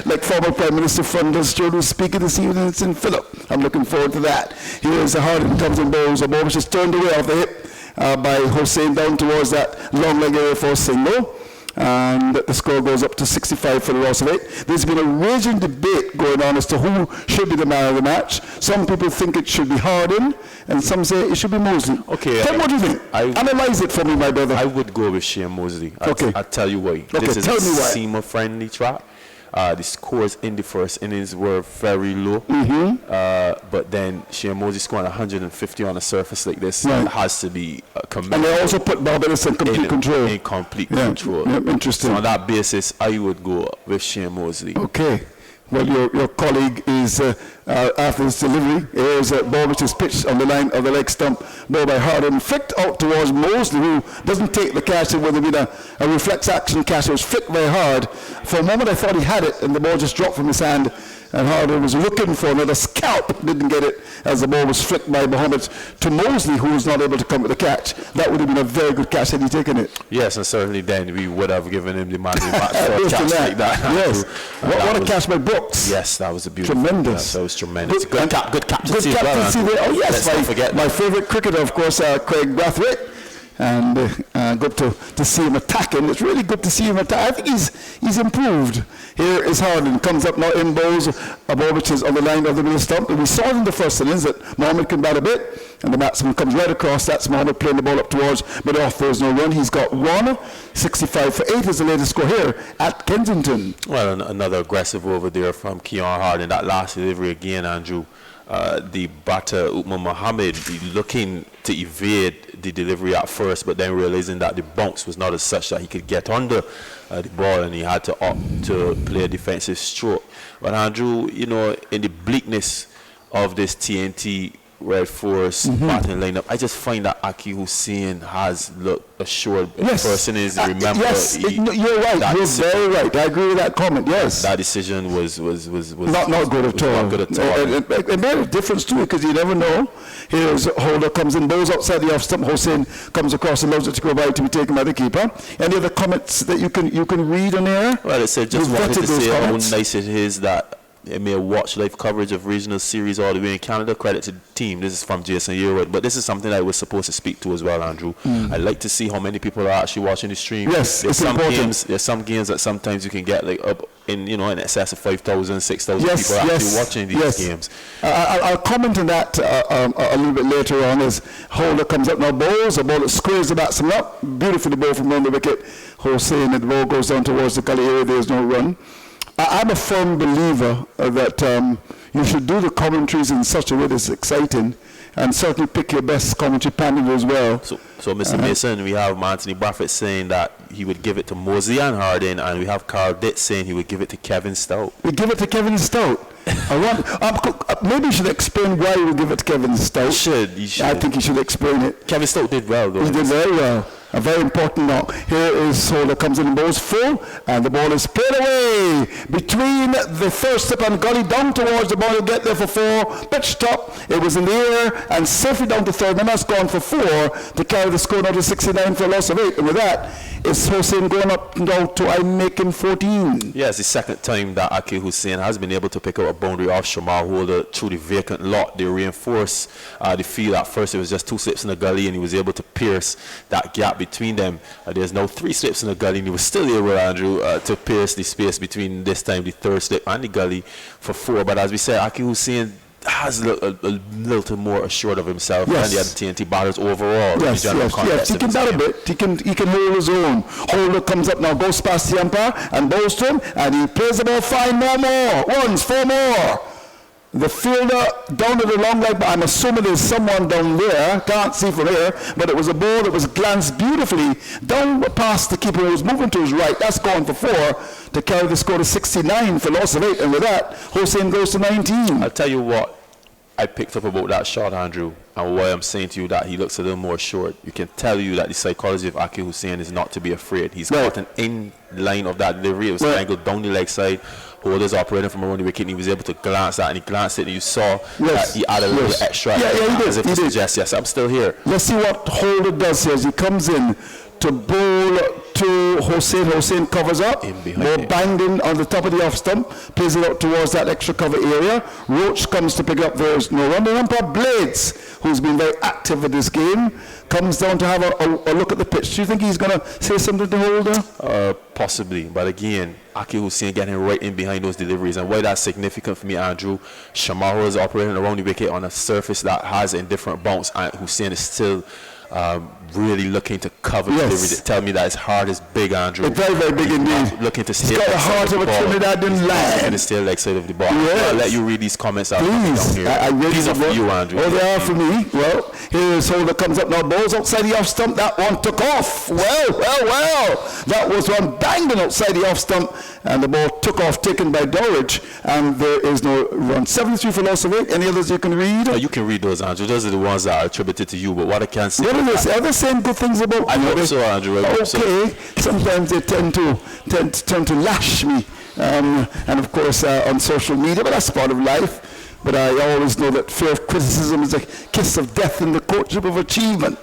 like former Prime Minister Funders Joe who's speaking this evening in St. Philip. I'm looking forward to that. Here is a Harden comes and bowls. A ball which is turned away off the hip by Hossein down towards that long leg area for a single. And the score goes up to 65 for the loss of 8. There's been a raging debate going on as to who should be the man of the match. Some people think it should be Harden, and some say it should be Mosley. Okay. Tell me what you think. Analyze it for me, my brother. I would go with Shane Mosley. Okay. I'll tell you why. Okay, this is tell me why. A seamer-friendly track. The scores in the first innings were very low, but then Shane Mosley scoring 150 on a surface like this has to be commended. And they also put Barbados in complete control. In complete control. Yeah, interesting. So on that basis, I would go with Shane Mosley. Okay. Well, your colleague is, after his delivery, here's a ball which is pitched on the line of the leg stump, ball by Harden, flicked out towards Mosley, who doesn't take the catch. It would have been a reflex action catch. It was flicked very hard. For a moment, I thought he had it, and the ball just dropped from his hand. And Harden was looking for another scalp, didn't get it, as the ball was flicked by Mohammed to Mosley, who was not able to come with the catch. That would have been a very good catch had he taken it. Yes, and certainly then we would have given him the man of the match for a catch like that. Yes. What a catch by Brooks. Yes, that was a beautiful. Tremendous. That was tremendous. Good captaincy. Good captaincy there. Oh yes, my favorite cricketer, of course, Craig Brathwaite. And good to see him attacking. It's really good to see him attack. I think he's improved. Here is Harden, comes up now in bowls, a ball which is on the line of the middle stump. And we saw in the first innings that Mohammed can bat a bit, and the batsman comes right across. That's Mohammed playing the ball up towards, but off there's no run. He's got 1, 65 for 8 is the latest score here at Kensington. Well, another aggressive over there from Keon Harden. That last delivery again, Andrew. the batter, Uthman Mohammed, looking to evade the delivery at first, but then realizing that the bounce was not as such that he could get under the ball, and he had to opt to play a defensive stroke. But Andrew, you know, in the bleakness of this TNT Red Force batting lineup, I just find that Aki Hussein has looked assured person is remember. Yes, you're right. You're very right. I agree with that comment. Yes, that decision was not good at all. Not good at all. It made a difference too, because you never know. Here's Holder comes in, bowls outside the off stump. Hussein comes across and allows it to go by to be taken by the keeper. Any other comments that you can read on here? Well, it said just wanted to say how nice it is that it may watch live coverage of regional series all the way in Canada. Credit to the team. This is from Jason Yearwood. But this is something I was supposed to speak to as well, Andrew. I'd like to see how many people are actually watching the stream. Yes, it's important. There's some games that sometimes you can get like up in, you know, in excess of 5,000, 6,000 people actually watching these games. I'll comment on that a little bit later on as Holder comes up now. Bowls, a ball that squares the batsman up. Beautifully ball from around the wicket. Hussein, and the ball goes down towards the gully area. There's no run. I'm a firm believer that you should do the commentaries in such a way that's exciting, and certainly pick your best commentary panel as well. So Mr. Mason, we have Anthony Braffett saying that he would give it to Mosley and Harding, and we have Carl Ditt saying he would give it to Kevin Stout. We give it to Kevin Stout. Maybe you should explain why you would give it to Kevin Stout. You should. I think you should explain it. Kevin Stout did well, though. He did very well. A very important now. Here is Holder comes in and bowls full, and the ball is played away between the first step and gully down towards the ball. He'll get there for 4. Pitch top. It was in the air and safely down to third. And that's gone for 4 to carry the score now to 69 for a loss of 8. And with that, it's Hussein going up now to I'm making 14. Yeah, it's the second time that Aki Hussein has been able to pick up a boundary off Shamar Holder through the vacant lot. They reinforce the field. At first, it was just 2 slips in the gully, and he was able to pierce that gap between them. There's now 3 slips in the gully, and he was still able, Andrew, to pierce the space between this time the third slip and the gully for 4. But as we said, Aki Hussein has a little more assured of himself than the other TNT batters overall. Yes, he can bat a bit. He can hold his own. Holder comes up now, goes past the umpire and bowls to him, and he plays the ball fine. More. 4 more. The fielder down to the long leg, but I'm assuming there's someone down there. Can't see from here, but it was a ball that was glanced beautifully down past the keeper who was moving to his right. That's gone for 4 to carry the score to 69 for loss of 8. And with that, Hussein goes to 19. I'll tell you what I picked up about that shot, Andrew, and why I'm saying to you that he looks a little more short. You can tell you that the psychology of Aki Hussein is not to be afraid. He's caught an in line of that delivery. It was angled down the leg side. Holder's operating from around the wicket, and he was able to glance that, and he glanced it, and you saw that he added a little extra. He did. As if to suggest, yes, I'm still here. Let's see what Holder does here as he comes in to bowl to Hussein. Hussein covers up. Ball banged in on the top of the off stump. Plays it out towards that extra cover area. Roach comes to pick up. There's no run. The umpire Blades, who's been very active in this game, comes down to have a look at the pitch. Do you think he's going to say something to Holder? Possibly. But again, Aki Hussein getting right in behind those deliveries. And why that's significant for me, Andrew, Shamaro is operating around the wicket on a surface that has a different bounce, and Hussein is still really looking to cover deliveries. Tell me that his heart is big, Andrew. It's very, very big indeed. Looking to stay got the heart of a Trinidadian lion. And it's still leg side of the ball. Yes. I'll let you read these comments out. Please. These are for you, Andrew. Oh, they are for me. Well, here's Holder comes up now. Balls outside the off stump. That one took off. Well. That was one banged outside the off stump, and the ball took off, taken by Dorridge, and there is no run. 73 for loss of 8. Any others you can read? You can read those, Andrew. Those are the ones that are attributed to you, but what I can say... What are they? Are they saying good things about me? I hope so, Andrew. Okay. Sometimes they tend to lash me, and of course on social media, but that's part of life. But I always know that fear of criticism is a kiss of death in the courtship of achievement.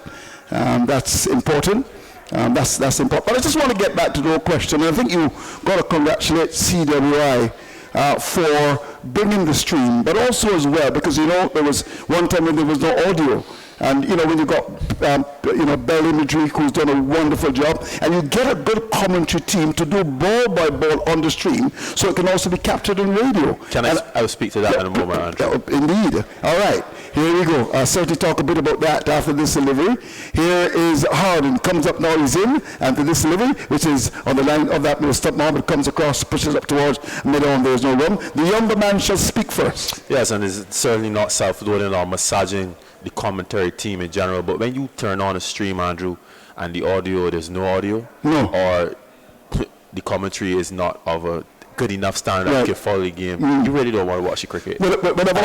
That's important. That's important. But I just want to get back to the whole question. And I think you got to congratulate CWI for bringing the stream, but also as well, because there was one time when there was no audio. And, you know, when you've got, Bell Imagery, who's done a wonderful job, and you get a good commentary team to do ball by ball on the stream, so it can also be captured on radio. I'll speak to that in a moment, Andrew. Indeed. All right. Here we go. I'll certainly talk a bit about that after this delivery. Here is Harden. Comes up now, he's in. And to this delivery, which is on the line of that middle step, Mohammed comes across, pushes up towards mid-on, there's no run. The younger man shall speak first. Yes, and it's certainly not self-loading or massaging the commentary team in general, but when you turn on a stream, Andrew, and the audio, there's no audio, or the commentary is not of a good enough standard that you can follow the game, you really don't want to watch the cricket. But I've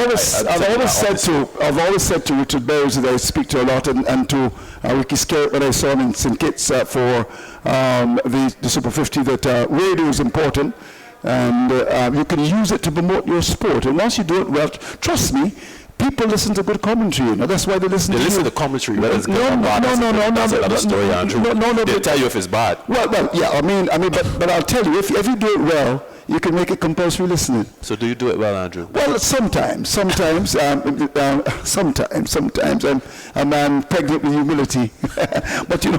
always said to Richard Burrows, that I speak to a lot, and to Ricky Skerritt when I saw him in St. Kitts for the Super 50, that radio is important, and you can use it to promote your sport. And once you do it well, trust me, people listen to good commentary. You know, that's why they listen to you. They listen to commentary. That's another story, Andrew. They'll tell you if it's bad. Well, yeah. I mean, but I'll tell you, if you do it well, you can make it compulsory listening. So do you do it well, Andrew? Well, sometimes. I'm pregnant with humility. But, you know,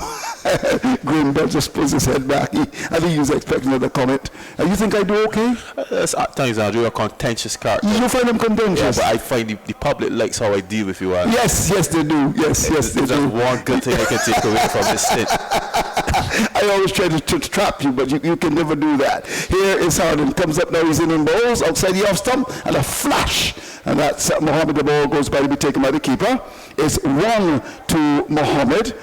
Graham Bell just pulls his head back. I think he was expecting another comment. You think I do okay? At times, Andrew, you're a contentious character. You find them contentious? Yeah, but I find the public likes how I deal with you, Andrew. Yes, they do. Yes, they do. There's one good thing I can take away from this stint. I always try to trap you, but you can never do that. Here is Harden. Comes up now, he's in balls, outside the off stump, and a flash. And that's Mohammed. The ball goes by to be taken by the keeper. It's 1 to Mohammed.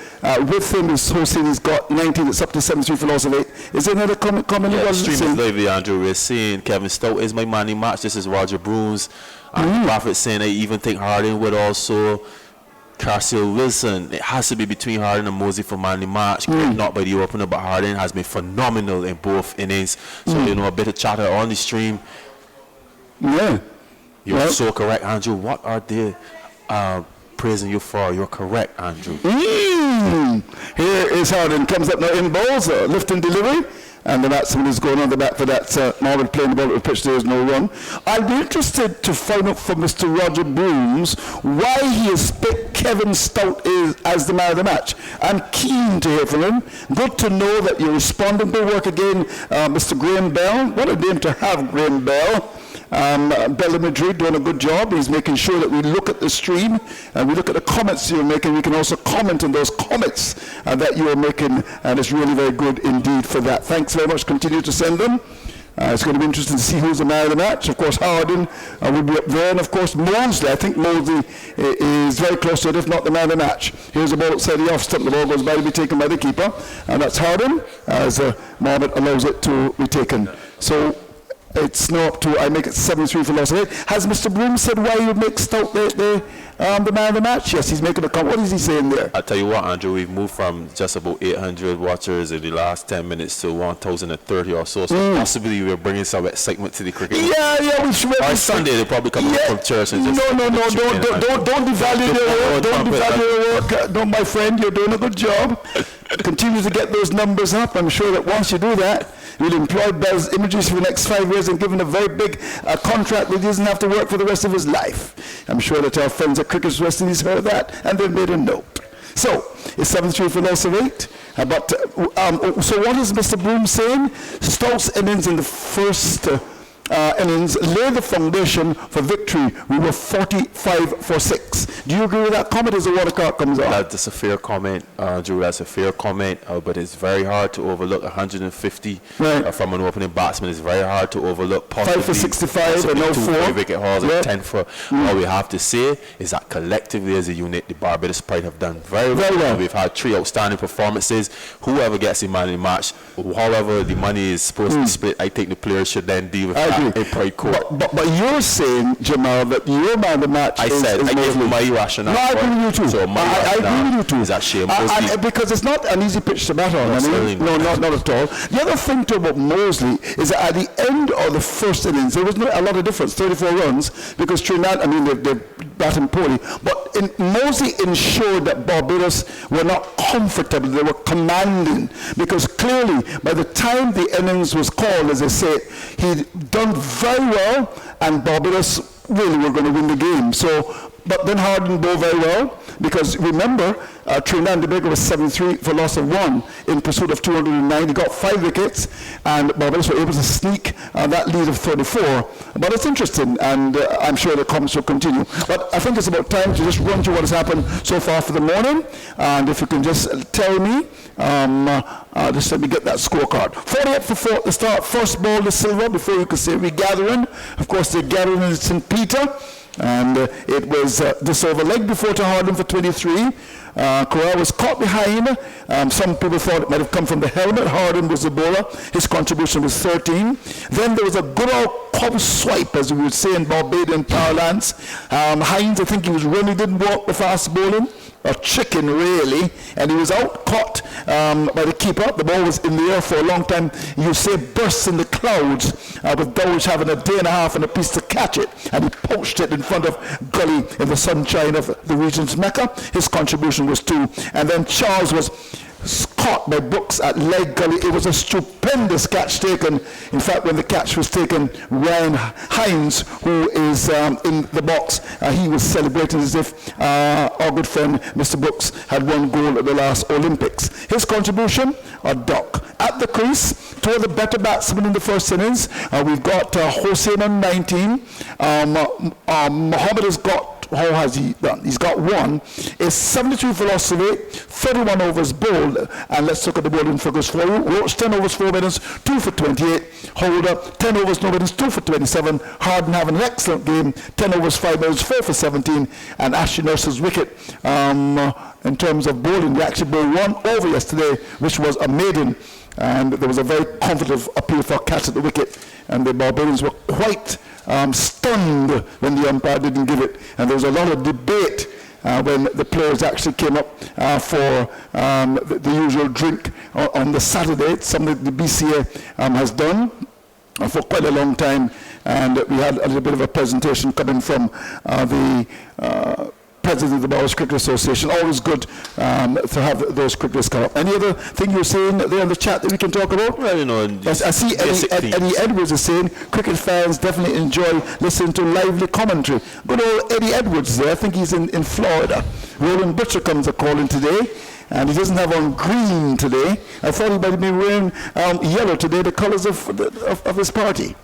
With him is Hossein, he's got 19, it's up to 73 for loss of 8. Is there another comment? Yeah, stream is lively, Andrew. We're seeing Kevin Stout is my man in match. This is Roger Brooms. Prophet saying I even think Harden would also. Carcel Wilson, it has to be between Harden and Mosey for man in match. Not by the opener, but Harden has been phenomenal in both innings. So, you know, a bit of chatter on the stream. Yeah. You're so correct, Andrew. What are they praising you for? You're correct, Andrew. Here is Harden. Comes up now in balls, lift and delivery. And the batsman is going on the back for that. Marvin playing the ball at the pitch, there is no run. I'll be interested to find out from Mr. Roger Brooms why he has picked Kevin Stout as the man of the match. I'm keen to hear from him. Good to know that you're responding. Good work again, Mr. Graham Bell. What a name to have, Graham Bell. Bell Imagery doing a good job. He's making sure that we look at the stream and we look at the comments you're making. We can also comment on those comments that you are making, and it's really very good indeed for that. Thanks very much. Continue to send them. It's going to be interesting to see who's the man of the match. Of course, Harden will be up there, and of course, Mosley. I think Mosley is very close to it, if not the man of the match. Here's the ball outside the off stump. The ball goes by to be taken by the keeper, and that's Harden, as Mohammed allows it to be taken. So it's now up to, I make it 7-3 for loss of 8. Has Mr. Broom said why you make Stout the man of the match? Yes, he's making a comment. What is he saying there? I'll tell you what, Andrew, we've moved from just about 800 watchers in the last 10 minutes to 1,030 or so. So possibly we're bringing some excitement to the cricket. Yeah, we should. On Sunday, they'll probably come from church and just... No, don't devalue their work. Don't devalue their work. No, my friend, you're doing a good job. Continue to get those numbers up. I'm sure that once you do that, you'll employ Bell's Images for the next 5 years and give him a very big contract that he doesn't have to work for the rest of his life. I'm sure that our friends at Cricket's West Indies heard that, and they've made a note. So, it's 7-3 for loss of 8. So what is Mr. Broom saying? Stout's innings in the first innings lay the foundation for victory. We were 45 for 6. Do you agree with that comment as the water cart comes on? That's a fair comment, Drew. That's a fair comment, but it's very hard to overlook 150 from an opening batsman. It's very hard to overlook possibly 5 for 65 and no 4 wicket hauls and 10 for. All we have to say is that collectively as a unit, the Barbados Pride have done very well. We've had 3 outstanding performances. Whoever gets the man in the match, however the money is supposed to be split, I think the players should then deal with that in Pride Court. But you're saying, Jamal, that your man of the match I give you my rationale. No, I agree with you too. So my rationale is that Shane Mosley. Because it's not an easy pitch to bat on. Not at all. The other thing too about Mosley is that at the end of the first innings, there was not a lot of difference, 34 runs, because Trinidad, they're batting poorly. But Mosley ensured that Barbados were not comfortable, they were commanding, because clearly by the time the innings was called, as I say, he'd done very well, and Barbados really were going to win the game. So But then Harden bowled very well, because remember, Trinidad and Tobago was 73 for loss of 1 in pursuit of 209. He got 5 wickets, and Barbados were able to sneak that lead of 34. But it's interesting, and I'm sure the comments will continue. But I think it's about time to just run through what has happened so far for the morning, and if you can just tell me, just let me get that scorecard. 48 for 4 at the start. First ball to Silver before you could say regathering. Of course, they're gathering in St. Peter. And it was this over leg before to Harden for 23. Corral was caught behind. Some people thought it might have come from the helmet. Harden was the bowler. His contribution was 13. Then there was a good old pub swipe, as we would say in Barbadian parlance. Hines, I think he was running, didn't walk the fast bowling. A chicken, really, and he was out caught by the keeper. The ball was in the air for a long time. You say bursts in the clouds, with Dowlish having a day and a half and a piece to catch it, and he poached it in front of Gully in the sunshine of the region's Mecca. His contribution was 2, and then Charles was caught by Brooks at leg Gully. It was a stupendous catch taken. In fact, when the catch was taken, Ryan Hines, who is in the box, he was celebrating as if our good friend Mr. Brooks had won gold at the last Olympics. His contribution, a duck. At the crease, 2 of the better batsmen in the first innings. We've got Hossein on 19. Mohammed has got, how has he done? He's got 1. It's 72 for loss of 8, 31 overs bowled, and let's look at the bowling figures for you. Roach 10 overs 4 minutes, 2 for 28. Holder 10 overs no minutes, 2 for 27. Harden having an excellent game, 10 overs 5 minutes, 4 for 17. And Ashley Nurse's wicket, in terms of bowling, they actually bowled 1 over yesterday, which was a maiden. And there was a very confident appeal for a catch at the wicket, and the Barbadians were quite stunned when the umpire didn't give it. And there was a lot of debate when the players actually came up for the usual drink on the Saturday. It's something the BCA has done for quite a long time, and we had a little bit of a presentation coming from the president of the Barbados Cricket Association. Always good to have those cricketers come up. Any other thing you're saying there in the chat that we can talk about? Well, you know, I see Eddie Edwards is saying cricket fans definitely enjoy listening to lively commentary. Good old Eddie Edwards there. I think he's in Florida. Roland Butcher comes a calling today, and he doesn't have on green today. I thought he might have been wearing yellow today, the colors of his party.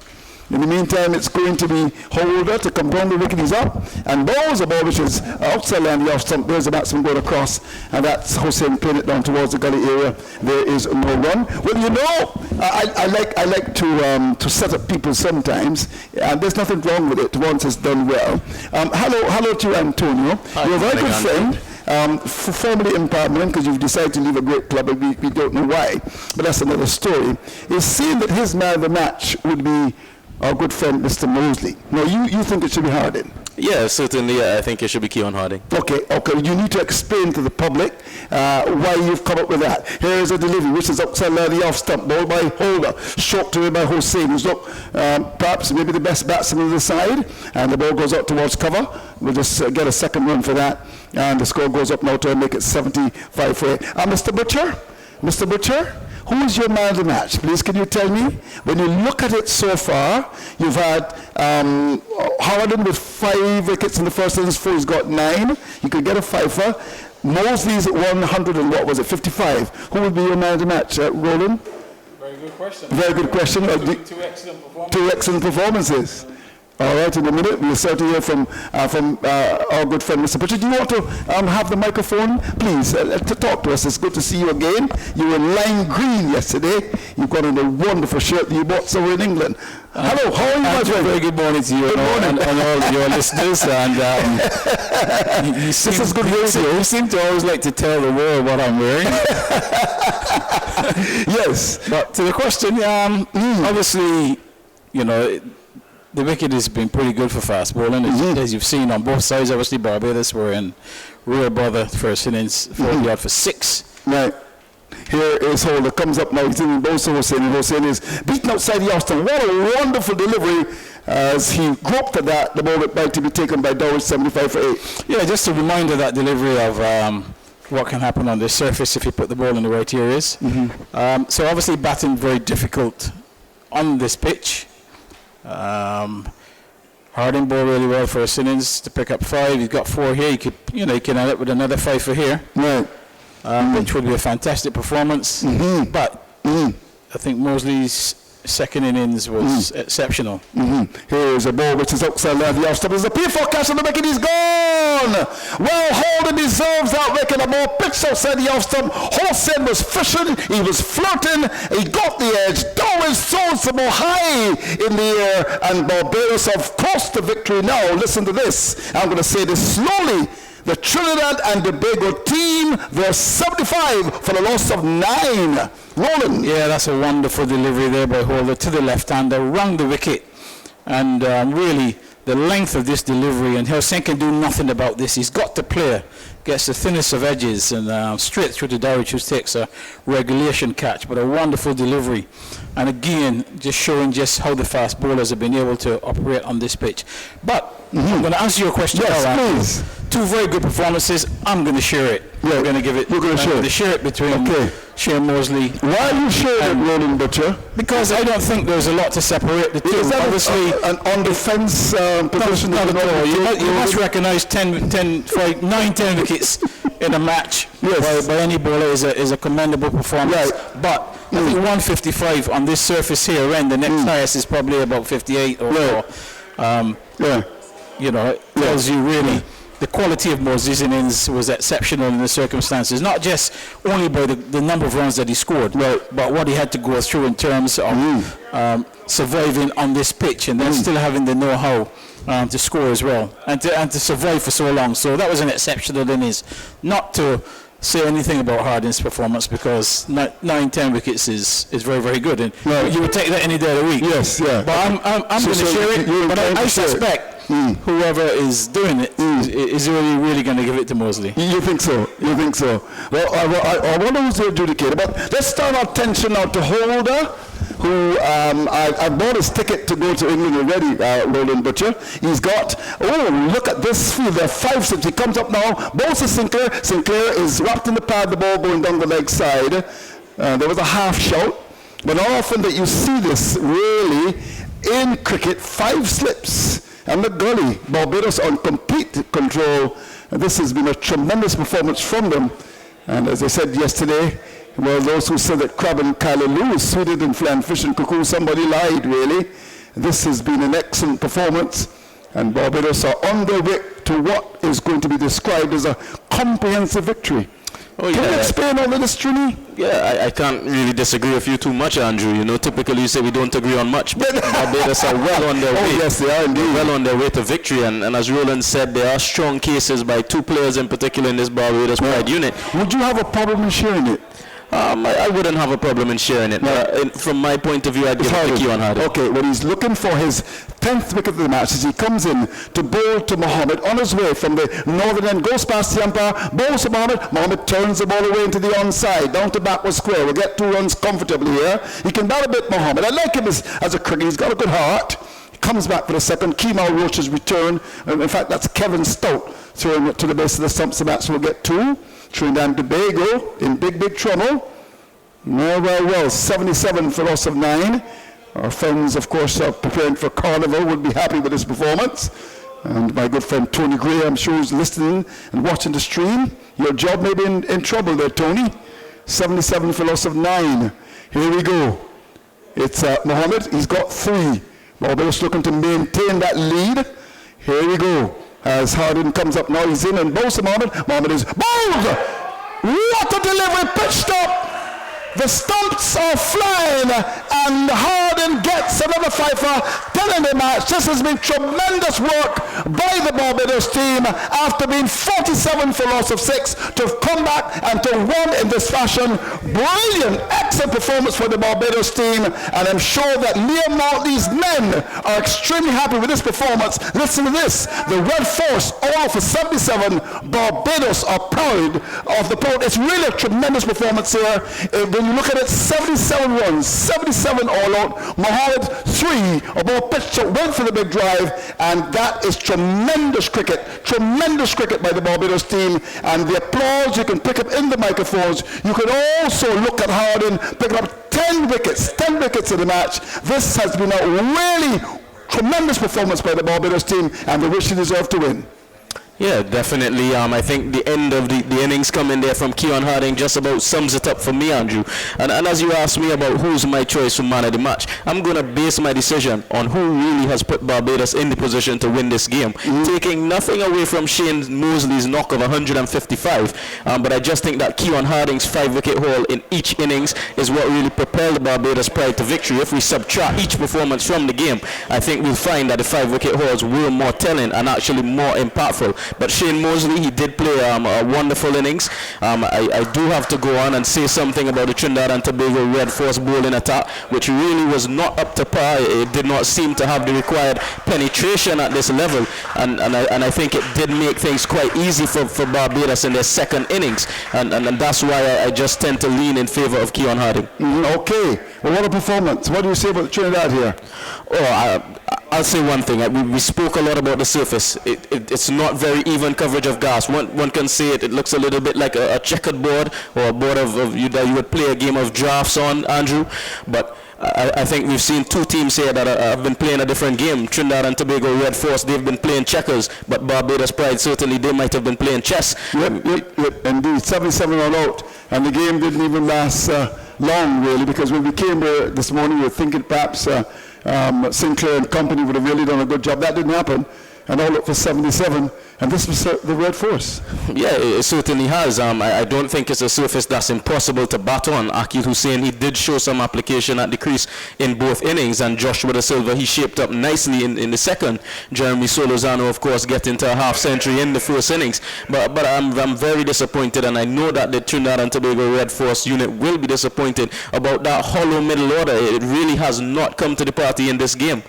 In the meantime, it's going to be Holder to come down the wicket. He's up, and balls a ball which is outside land, the off stump. There's the batsman going across, and that's Hossein playing it down towards the gully area. There is no run. Well, you know, I like to set up people sometimes, and there's nothing wrong with it once it's done well. Hello to you, Antonio. Hi, you're a very good friend. Formerly in Parliament, because you've decided to leave a great club, and we don't know why, but that's another story. Is saying that his man of the match would be our good friend Mr. Mosley. Now, you think it should be Harding? Yeah, certainly. I think it should be Keon Harding. Okay. You need to explain to the public why you've come up with that. Here is a delivery, which is outside the off stump, ball by Holder, shot away by Hossein, who's perhaps maybe the best batsman on the side, and the ball goes out towards cover. We'll just get a second run for that, and the score goes up now to make it 75 for 8. Mr. Butcher, who is your man of the match? Please, can you tell me? When you look at it so far, you've had Howard with 5 wickets in the first innings, 4, he's got 9. You could get a fifer. Mosley's at 100 and what was it, 55. Who would be your man of the match, Roland? Very good question. Very good question. Two excellent performances. 2 excellent performances. All right, in a minute, we'll certainly hear from our good friend, Mr. Butcher. Do you want to have the microphone, please, to talk to us? It's good to see you again. You were in lime green yesterday. You've got on a wonderful shirt that you bought somewhere in England. Hello, how are you, my friend? Very good morning to you and all your listeners. And this is good radio. You seem to always like to tell the world what I'm wearing. Yes. But to the question, obviously, you know, the wicket has been pretty good for fast bowling, as you've seen on both sides. Obviously, Barbados were in real bother first innings, 40 out for 6. Right. Here is Holder, comes up now, he's in both Hossein, and Hossein is beaten outside the Austin. What a wonderful delivery as he groped at that. The ball went by to be taken by Dowlish, 75 for 8. Yeah, just a reminder, that delivery of what can happen on the surface if you put the ball in the right areas. So obviously batting very difficult on this pitch. Harding bowled really well first innings to pick up 5. He's got 4 here. He could end up with another 5 for here, Right. which would be a fantastic performance. But I think Mosley's second innings was exceptional. Here's a ball which is outside line. The off-stop is a P4 catch on the wicket. He's gone. Well, Holden deserves that wicket. A ball pitched outside the off-stump. Hossein was fishing. He was flirting. He got the edge. Darwin throws the ball high in the air. And Barbados have crossed the victory now. Listen to this. I'm going to say this slowly. The Trinidad and Tobago team, they're 75 for the loss of 9. Roland. Yeah, that's a wonderful delivery there by Holder to the left-hander, round the wicket. And really, the length of this delivery, and Hossein can do nothing about this. He's got to play, gets the thinnest of edges, and straight through to Dowich, who takes a regulation catch, but a wonderful delivery. And again, just showing just how the fast bowlers have been able to operate on this pitch. But I'm going to answer your question. Yes, now, please. 2 very good performances. I'm going to share it. Yeah, we're going to give it. You're going to share it. Share it between Shane Mosley. Why are you sharing it, Roland Butcher? Because I don't think there's a lot to separate the two. Is that Obviously, an on-defense position? not at all. You must recognise 9, 10 wickets in a match by any bowler is a commendable performance. Right. But I think 155 on this surface here, and the next highest is probably about 58 or more. It tells you really the quality of Mosley's innings was exceptional in the circumstances, not just only by the number of runs that he scored, but what he had to go through in terms of surviving on this pitch and then still having the know-how to score as well and to survive for so long. So that was an exceptional innings. Not to say anything about Harding's performance, because 9-10 wickets is very, very good, and you would take that any day of the week. Yes, yeah. But I'm going to share it. But I suspect whoever is doing it is really going to give it to Mosley. You think so? You think so? Well, I wonder who's the adjudicator. But let's turn our attention now to Holder, who I bought his ticket to go to England already, Roland Butcher. He's got, look at this field. There are 5 slips. He comes up now. Balls to Sinclair. Sinclair is wrapped in the pad, the ball going down the leg side. There was a half shout. But not often that you see this really in cricket. 5 slips. And the gully, Barbados on complete control. And this has been a tremendous performance from them. And as I said yesterday, well, those who said that Crab and Kyler Lewis suited in Flan Fish and Cuckoo, somebody lied, really. This has been an excellent performance. And Barbados are on their way to what is going to be described as a comprehensive victory. Can you explain all of this, Trini? Yeah, I can't really disagree with you too much, Andrew. Typically you say we don't agree on much, but Barbados are well on their way. Oh, yes, they are indeed. Well on their way to victory, and as Roland said, there are strong cases by 2 players in particular in this Barbados Pride unit. Would you have a problem in sharing it? I wouldn't have a problem in sharing it. From my point of view, I'd give it to Keon Harding. Okay, well, he's looking for his 10th wicket of the match as he comes in to bowl to Mohammed on his way from the northern end, goes past the umpire, bowls to Mohammed. Mohammed turns the ball away into the onside, down to backward square. We'll get 2 runs comfortably here. He can bat a bit, Mohammed. I like him as a cricketer. He's got a good heart. He comes back for the second. Kemal Roach's return. In fact, that's Kevin Stout throwing it to the base of the stumps. The match will get 2. Trinidad and Tobago in big trouble. Well, 77 for loss of 9. Our friends, of course, are preparing for Carnival, would be happy with this performance. And my good friend Tony Gray, I'm sure, is listening and watching the stream. Your job may be in trouble there, Tony. 77 for loss of 9. Here we go. It's Mohammed. He's got 3. Barbados looking to maintain that lead. Here we go. As Harding comes up now, he's in and bowls to Mohammed. Mohammed is bowled! What a delivery, pitched up! The stumps are flying, and Harding gets another 5 10 in the match. This has been tremendous work by the Barbados team after being 47 for loss of 6 to have come back and to win in this fashion. Brilliant, excellent performance for the Barbados team, and I'm sure that Liam Motley's men are extremely happy with this performance. Listen to this. The Red Force all for 77. Barbados are proud of the point. It's really a tremendous performance here. When you look at it, 77 runs, 77 all out. Mohammed 3, a ball pitched went for the big drive, and that is tremendous cricket by the Barbados team. And the applause you can pick up in the microphones. You can also look at Harding picking up 10 wickets in the match. This has been a really tremendous performance by the Barbados team, and they richly deserve to win. Yeah, definitely. I think the end of the innings coming there from Keon Harding just about sums it up for me, Andrew. And as you asked me about who's my choice for man of the match, I'm going to base my decision on who really has put Barbados in the position to win this game. Taking nothing away from Shane Mosley's knock of 155, but I just think that Keon Harding's 5-wicket haul in each innings is what really propelled Barbados Pride to victory. If we subtract each performance from the game, I think we'll find that the 5-wicket hauls were more telling and actually more impactful. But Shane Mosley, he did play a wonderful innings. I do have to go on and say something about the Trinidad and Tobago Red Force bowling attack, which really was not up to par. It did not seem to have the required penetration at this level, and I think it did make things quite easy for Barbados in their second innings, and that's why I just tend to lean in favor of Keon Harding. Okay, well, what a performance. What do you say about Trinidad here? I'll say one thing. We spoke a lot about the surface. It's not very even coverage of gas. One can say it looks a little bit like a checkered board, or a board that you would play a game of drafts on, Andrew. But I think we've seen two teams here that have been playing a different game. Trinidad and Tobago Red Force, they've been playing checkers, but Barbados Pride, certainly they might have been playing chess. Yep, indeed. 77 all out, and the game didn't even last long, really, because when we came here this morning, we were thinking perhaps Sinclair and company would have really done a good job. That didn't happen, and all up for 77, and this was the Red Force. Yeah, it certainly has. I don't think it's a surface that's impossible to bat on. Akil Hussain, he did show some application at the crease in both innings, and Joshua Da Silva, he shaped up nicely in the second. Jeremy Solozano, of course, getting to a half-century in the first innings. But I'm very disappointed, and I know that the Trinidad and Tobago Red Force unit will be disappointed about that hollow middle order. It really has not come to the party in this game.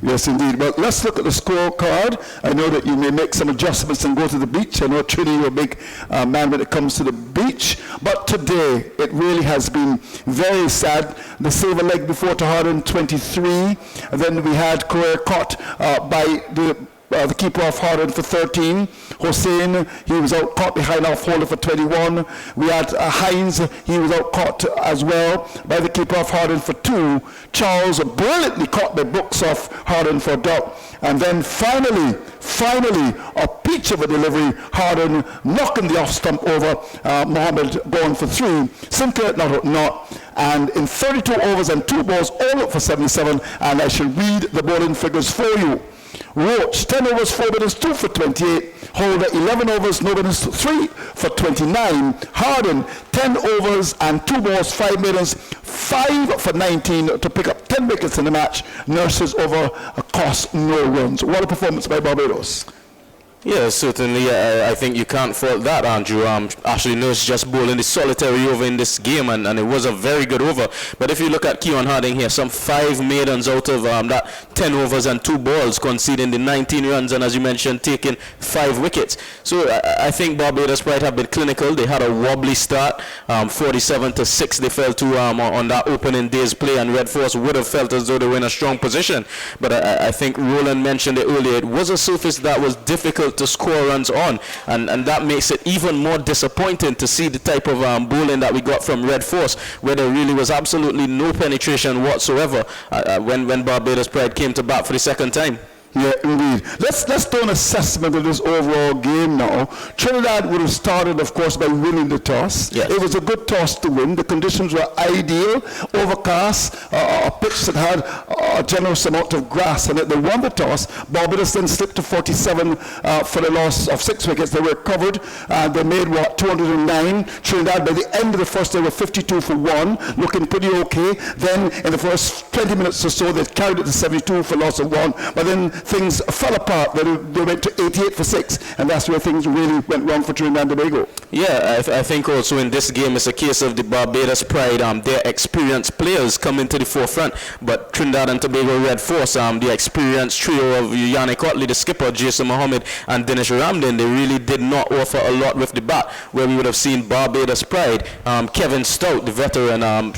Yes, indeed. Well, let's look at the scorecard. I know that you may make some adjustments and go to the beach. I know, Trini, you're a big man when it comes to the beach. But today, it really has been very sad. The silver leg before to Hardin, 23. And then we had Korea caught by the keeper of Hardin for 13. Hussain, he was out caught behind off holder for 21. We had Hines, he was out caught as well by the keeper of Hardin for 2. Charles brilliantly caught the books off Hardin for a dot. And then finally, a peach of a delivery, Hardin knocking the off stump over, Mohammed going for 3. Sinclair not. And in 32 overs and 2 balls, all up for 77. And I shall read the bowling figures for you. Roach, 10 overs, 4 minutes, 2 for 28. Holder, 11 overs, no minutes, 3 for 29. Hardin, 10 overs and 2 balls, 5 minutes, 5 for 19 to pick up 10 wickets in the match. Nurses over cost no runs. What a performance by Barbados. Yeah, certainly. I think you can't fault that, Andrew. Ashley Nurse just bowling the solitary over in this game, and it was a very good over. But if you look at Keon Harding here, some 5 maidens out of that 10 overs and 2 balls, conceding the 19 runs, and as you mentioned, taking 5 wickets. So I think Barbados Pride have been clinical. They had a wobbly start, 47-6 they fell to on that opening day's play, and Red Force would have felt as though they were in a strong position. But I think Roland mentioned it earlier, it was a surface that was difficult to score runs on, and that makes it even more disappointing to see the type of bowling that we got from Red Force, where there really was absolutely no penetration whatsoever when Barbados Pride came to bat for the second time. Yeah, indeed. Let's do an assessment of this overall game now. Trinidad would have started, of course, by winning the toss. Yes. It was a good toss to win. The conditions were ideal, overcast, a pitch that had a generous amount of grass in it. They won the toss. Barbados then slipped to 47 for the loss of 6 wickets. They were covered. They made, 209. Trinidad, by the end of the first, they were 52 for 1, looking pretty okay. Then, in the first 20 minutes or so, they carried it to 72 for loss of 1. But then things fell apart. They went to 88 for 6, and that's where things really went wrong for Trinidad and Tobago. Yeah, I think also in this game it's a case of the Barbados Pride, their experienced players coming to the forefront, but Trinidad and Tobago Red Force, the experienced trio of Yannick Otley, the skipper, Jason Mohammed, and Dinesh Ramdin, they really did not offer a lot with the bat, where we would have seen Barbados Pride, Kevin Stout, the veteran,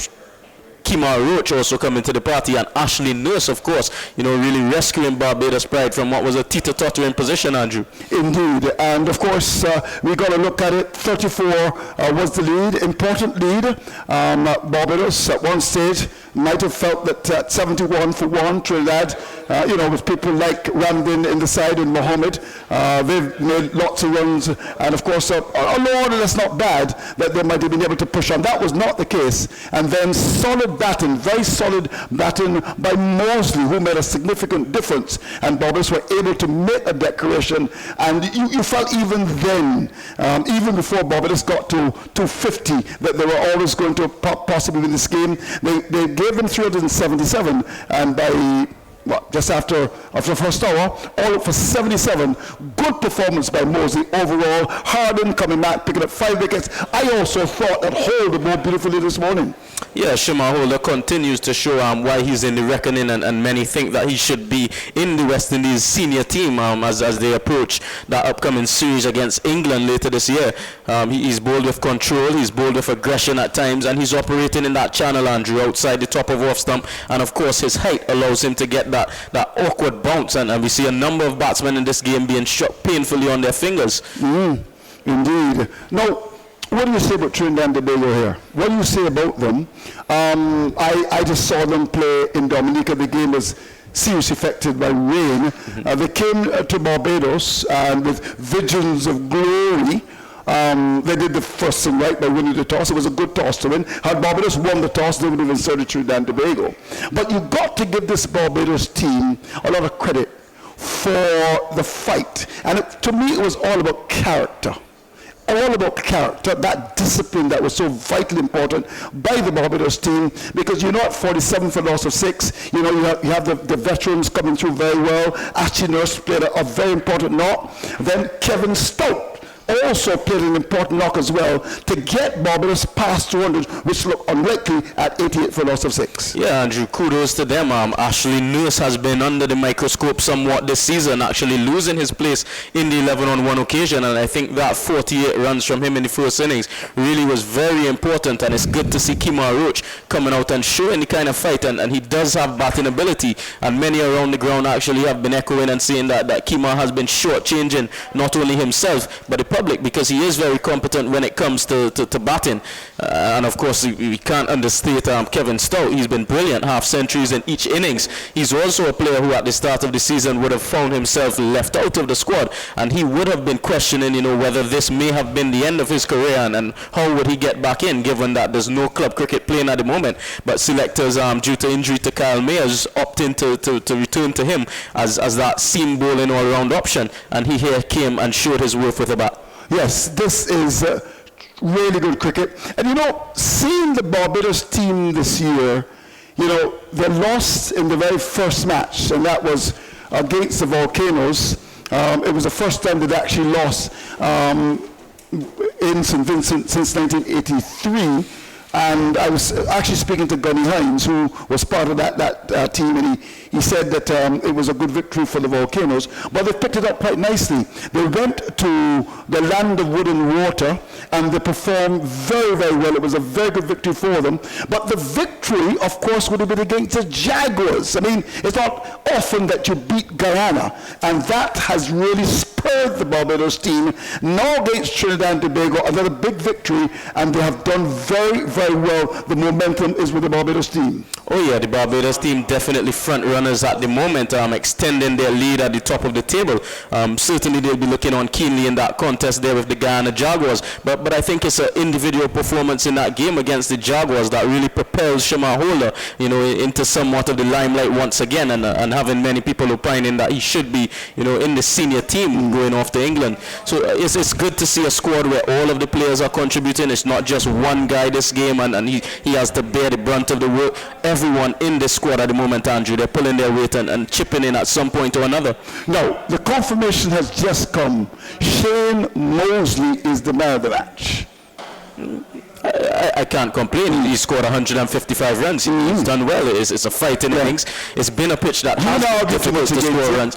Kemar Roach also coming to the party, and Ashley Nurse, of course, really rescuing Barbados Pride from what was a teeter-tottering position, Andrew. Indeed, and of course, we got to look at it. 34 was the lead, important lead. Barbados at one stage might have felt that 71 for 1, Trinidad, with people like Ramdin in the side and Mohammed, they've made lots of runs, and of course, Lord, that's not bad that they might have been able to push on. That was not the case. And then solid batting, very solid batting by Mosley, who made a significant difference, and Barbados were able to make a declaration, and you felt even then, even before Barbados got to 250, that they were always going to possibly win this game. They gave them 377, and by just after the first hour, all up for 77. Good performance by Mosley overall. Harden coming back, picking up 5 wickets. I also thought that Holder more beautifully this morning. Yeah, Shema Holder continues to show why he's in the reckoning, and many think that he should be in the West Indies senior team as they approach that upcoming series against England later this year. He's bowled with control, he's bowled with aggression at times, and he's operating in that channel, Andrew, outside the top of off stump, and of course his height allows him to get that awkward bounce, and we see a number of batsmen in this game being shot painfully on their fingers. Indeed. Now, what do you say about Trinidad and Tobago here? What do you say about them? I just saw them play in Dominica. The game was seriously affected by rain. They came to Barbados with visions of glory. They did the first thing right by winning the toss. It was a good toss to win. Had Barbados won the toss, they would have inserted Trinidad and Tobago. But you've got to give this Barbados team a lot of credit for the fight. And to me, it was all about character. All about character, that discipline that was so vitally important by the Barbados team, because at 47 for loss of 6, you have the veterans coming through very well. Ashley Nurse played a very important knock. Then Kevin Stout also played an important knock as well to get Barbados past 200, which looked unlikely at 88 for loss of 6. Yeah, Andrew, kudos to them. Ashley Nurse has been under the microscope somewhat this season, actually losing his place in the 11 on one occasion, and I think that 48 runs from him in the first innings really was very important, and it's good to see Kemar Roach coming out and showing the kind of fight, and he does have batting ability, and many around the ground actually have been echoing and saying that Kemar has been shortchanging not only himself, but the public, because he is very competent when it comes to batting. And of course, we can't understate Kevin Stout. He's been brilliant, half centuries in each innings. He's also a player who at the start of the season would have found himself left out of the squad, and he would have been questioning, whether this may have been the end of his career, and how would he get back in, given that there's no club cricket playing at the moment. But selectors, due to injury to Kyle Mayers, opting to return to him as that seam bowling all-round option, and he here came and showed his worth with a bat. Yes, this is really good cricket. And seeing the Barbados team this year, they lost in the very first match, and that was against the Volcanoes. It was the first time they'd actually lost in St. Vincent since 1983. And I was actually speaking to Gunny Hines, who was part of that team, and he said that it was a good victory for the Volcanoes. But they picked it up quite nicely. They went to the land of wood and water, and they performed very, very well. It was a very good victory for them. But the victory, of course, would have been against the Jaguars. I mean, it's not often that you beat Guyana, and that has really spurred the Barbados team. Now against Trinidad and Tobago, another big victory, and they have done very, very well. The momentum is with the Barbados team. Oh yeah, the Barbados team definitely front runners at the moment, extending their lead at the top of the table. Certainly they'll be looking on keenly in that contest there with the Guyana Jaguars. But I think it's an individual performance in that game against the Jaguars that really propels Shema Holder, into somewhat of the limelight once again, and having many people opining that he should be, in the senior team going off to England. So it's good to see a squad where all of the players are contributing. It's not just one guy this game, and he has to bear the brunt of the work. Everyone in this squad at the moment, Andrew, they're pulling their weight and chipping in at some point or another. Now, the confirmation has just come. Shane Mosley is the man of the match. I can't complain. He scored 155 runs. He's done well. It's a fighting innings. It's been a pitch that has been difficult to score runs.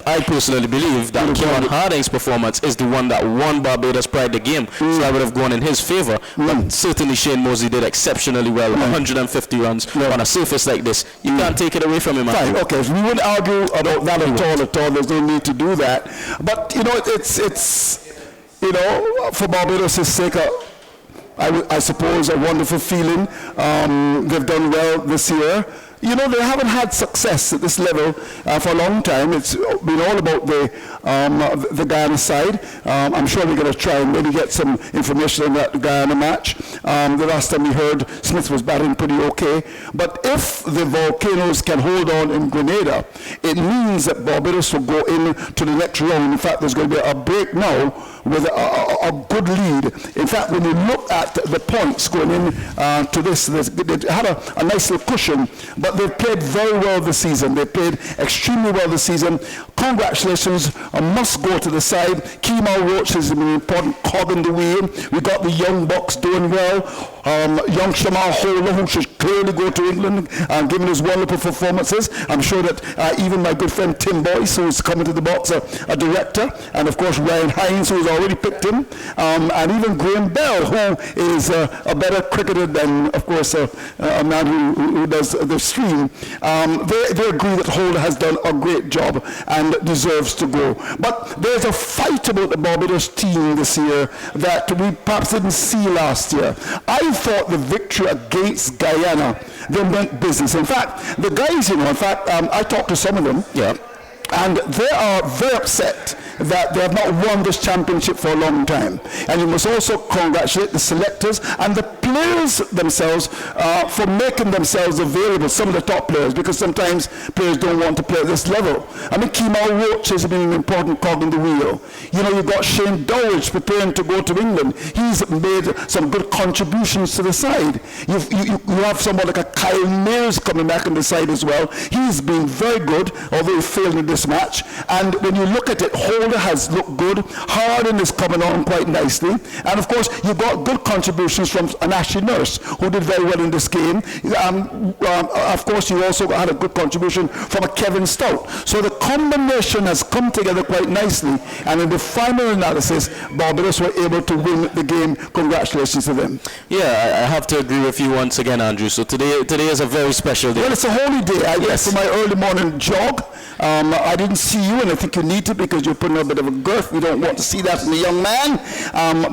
I personally believe that Kieran Harding's performance is the one that won Barbados Pride the game, so I would have gone in his favour. But certainly Shane Mosley did exceptionally well, 150 runs on a surface like this. You can't take it away from him. Fine, okay, so we wouldn't argue about that at all. There's no need to do that. But, it's for Barbados' sake, I suppose a wonderful feeling. They've done well this year. They haven't had success at this level for a long time. It's been all about the Guyana side. I'm sure they're going to try and maybe get some information on that Guyana match. The last time we heard, Smith was batting pretty okay. But if the Volcanoes can hold on in Grenada, it means that Barbados will go into the next round. In fact, there's going to be a break now with a good lead. In fact, when you look at the points going in to this, they had a nice little cushion, but they've played very well this season. They played extremely well this season. Congratulations, must go to the side. Kemal Roach is an important cog in the wheel. We got the young Bucks doing well. Young Shamal Holder, who should clearly go to England, given his wonderful performances. I'm sure that even my good friend Tim Boyce, who is coming to the box, a director, and of course Ryan Hines, who has already picked him, and even Graham Bell, who is a better cricketer than, of course, a man who does the stream. They agree that Holder has done a great job and deserves to go. But there's a fight about the Barbados team this year that we perhaps didn't see last year. I thought the victory against Guyana, they meant business. In fact, the guys, I talked to some of them. Yeah. And they are very upset that they have not won this championship for a long time. And you must also congratulate the selectors and the players themselves for making themselves available, some of the top players, because sometimes players don't want to play at this level. I mean, Kemal Roach has been an important cog in the wheel. You've got Shane Dowridge preparing to go to England. He's made some good contributions to the side. You have someone like a Kyle Mills coming back on the side as well. He's been very good, although he failed in this match. And when you look at it, Holder has looked good. Harding is coming on quite nicely. And of course, you got good contributions from an Ashley Nurse, who did very well in this game. Of course, you also had a good contribution from a Kevin Stout. So the combination has come together quite nicely. And in the final analysis, Barbados were able to win the game. Congratulations to them. Yeah, I have to agree with you once again, Andrew. So today is a very special day. Well, it's a holy day. I went for my early morning jog. I didn't see you, and I think you need to, because you're putting a bit of a girth. We don't want to see that in a young man.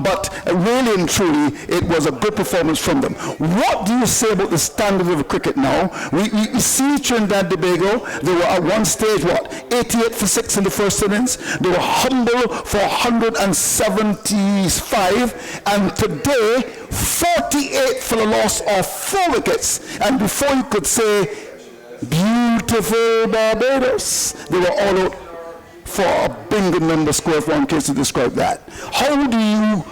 But really and truly, it was a good performance from them. What do you say about the standard of cricket now? We see Trinidad and Tobago. They were at one stage, 88 for 6 in the first innings. They were humble for 175. And today, 48 for the loss of 4 wickets. And before you could say, beautiful Barbados, they were all out for a bingo number score, if one case to describe that. How do you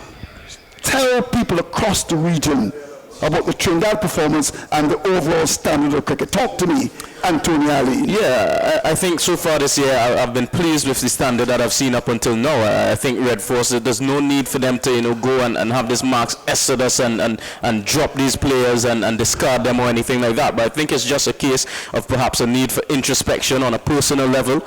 tell people across the region about the Trinidad performance and the overall standard of cricket? Talk to me, Anthony Ali. Yeah, I think so far this year I've been pleased with the standard that I've seen up until now. I think Red Force, there's no need for them to go and have this marks exodus and drop these players and discard them or anything like that. But I think it's just a case of perhaps a need for introspection on a personal level,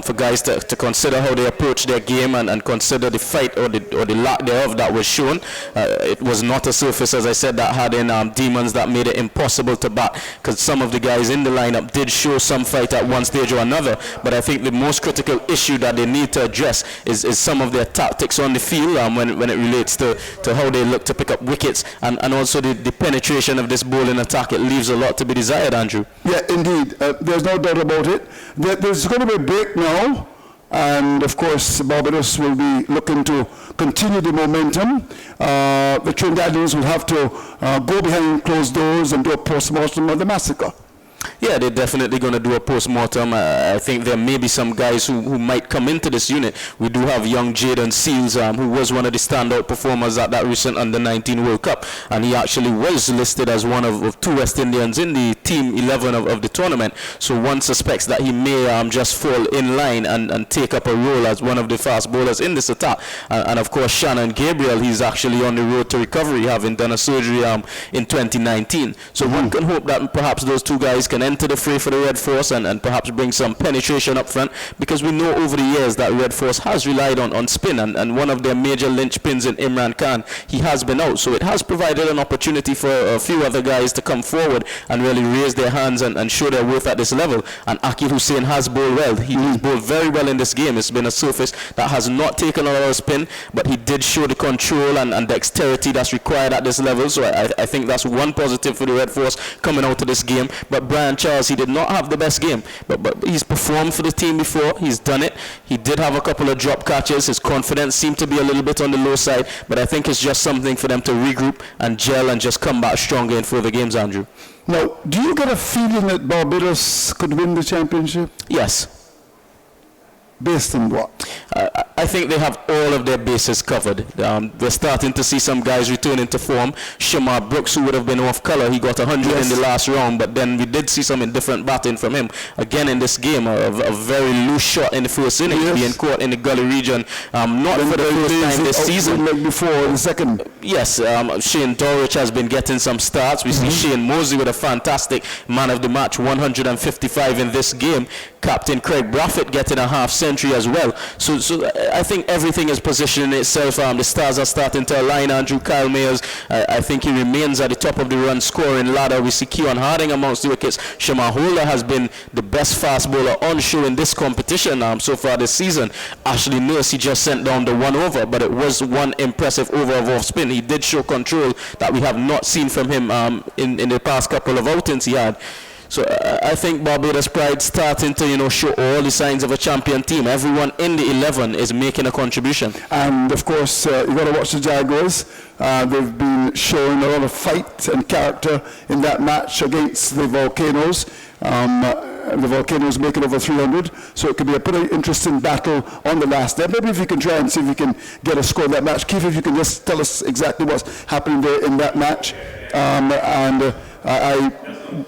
for guys to consider how they approach their game and consider the fight or the lack thereof that was shown. It was not a surface, as I said, that had in demons that made it impossible to bat, because some of the guys in the lineup did show some fight at one stage or another. But I think the most critical issue that they need to address is some of their tactics on the field when it relates to how they look to pick up wickets and also the penetration of this bowling attack. It leaves a lot to be desired, Andrew. Yeah, indeed. There's no doubt about it. There's going to be a break now. And of course, Barbados will be looking to continue the momentum. The Trinidadians will have to go behind closed doors and do a post-mortem of the massacre. Yeah, they're definitely going to do a post-mortem. I think there may be some guys who might come into this unit. We do have young Jaden Seals, who was one of the standout performers at that recent Under-19 World Cup, and he actually was listed as one of 2 West Indians in the team 11 of the tournament. So one suspects that he may just fall in line and take up a role as one of the fast bowlers in this attack. And of course, Shannon Gabriel, he's actually on the road to recovery, having done a surgery in 2019. So one can hope that perhaps those 2 guys can enter the fray for the Red Force and perhaps bring some penetration up front, because we know over the years that Red Force has relied on spin, and one of their major linchpins in Imran Khan, he has been out. So it has provided an opportunity for a few other guys to come forward and really raise their hands and show their worth at this level. And Akil Hussain has bowled well. He's bowled very well in this game. It's been a surface that has not taken a lot of spin, but he did show the control and dexterity that's required at this level. So I think that's one positive for the Red Force coming out of this game. But Brian Charles, he did not have the best game, but he's performed for the team before. He's done it. He did have a couple of drop catches. His confidence seemed to be a little bit on the low side, but I think it's just something for them to regroup and gel and just come back stronger in further games, Andrew. Now, do you get a feeling that Barbados could win the championship? Yes. Based on what? I think they have all of their bases covered. We're starting to see some guys return into form. Shamar Brooks, who would have been off colour, he got 100 in the last round, but then we did see some indifferent batting from him. Again in this game, a very loose shot in the first inning, being caught in the gully region, not for the first time this season. Like before in the second. Yes, Shane Dorrich has been getting some starts. We see Shane Mosley with a fantastic man of the match, 155 in this game. Captain Craig Braffett getting a half century as well. So I think everything is positioning itself. The stars are starting to align. Andrew Kyle Mayers, I think he remains at the top of the run scoring ladder. We see Keon Harding amongst the wickets. Shamar Holder has been the best fast bowler on show in this competition so far this season. Ashley Nurse, he just sent down the 1 over, but it was one impressive over of off spin. He did show control that we have not seen from him in the past couple of outings he had. So I think Barbados Pride starting to show all the signs of a champion team. Everyone in the 11 is making a contribution. And of course, you've got to watch the Jaguars. They've been showing a lot of fight and character in that match against the Volcanoes. The Volcanoes make it over 300, so it could be a pretty interesting battle on the last day. Maybe if you can try and see if you can get a score in that match. Keith, if you can just tell us exactly what's happening there in that match. I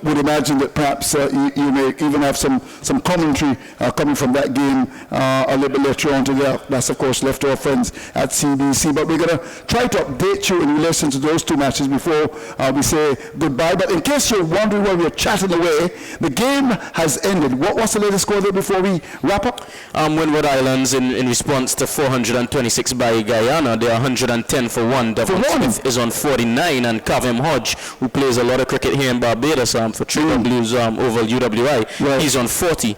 would imagine that perhaps you may even have some commentary coming from that game a little bit later on today. That's, of course, left to our friends at CBC. But we're going to try to update you in relation to those 2 matches before we say goodbye. But in case you're wondering while we're chatting away, the game has ended. What's the latest score there before we wrap up? Windward Islands, in response to 426 by Guyana, they're 110 for 1. Devon Smith is on 49, and Kavem Hodge, who plays a lot of cricket here in Barbados for 3W's over UWI, he's on 40.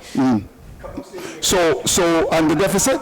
So and the deficit?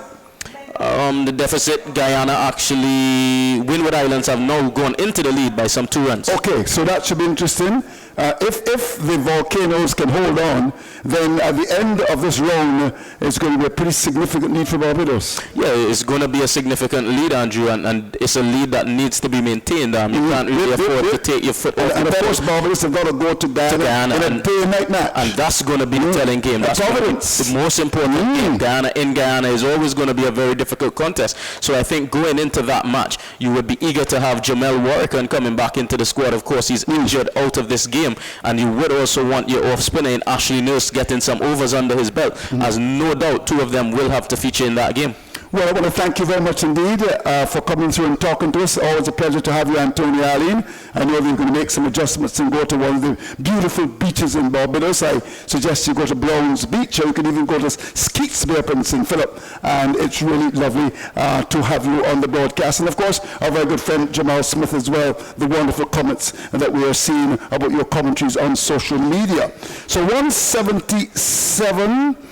The deficit, Guyana actually, Windward Islands have now gone into the lead by some 2 runs. Okay, so that should be interesting. If the Volcanoes can hold on, then at the end of this round, it's going to be a pretty significant lead for Barbados. Yeah, it's going to be a significant lead, Andrew, and it's a lead that needs to be maintained. You can't really afford to take your foot off the pedal. And of course, Barbados have got to go to Guyana in a day-night match. And that's going to be the telling game. That's the most important game. Guyana in Guyana is always going to be a very difficult contest. So I think going into that match, you would be eager to have Jamel Warrican coming back into the squad. Of course, he's injured out of this game. And you would also want your off-spinner in Ashley Nurse getting some overs under his belt, as no doubt 2 of them will have to feature in that game. Well, I want to thank you very much indeed for coming through and talking to us. Always a pleasure to have you, Antonio Arlene. I know you're going to make some adjustments and go to one of the beautiful beaches in Barbados. I suggest you go to Browns Beach, or you can even go to Skeets Bay up in St. Philip. And it's really lovely to have you on the broadcast. And of course, our very good friend Jamal Smith as well, the wonderful comments that we are seeing about your commentaries on social media. So 177...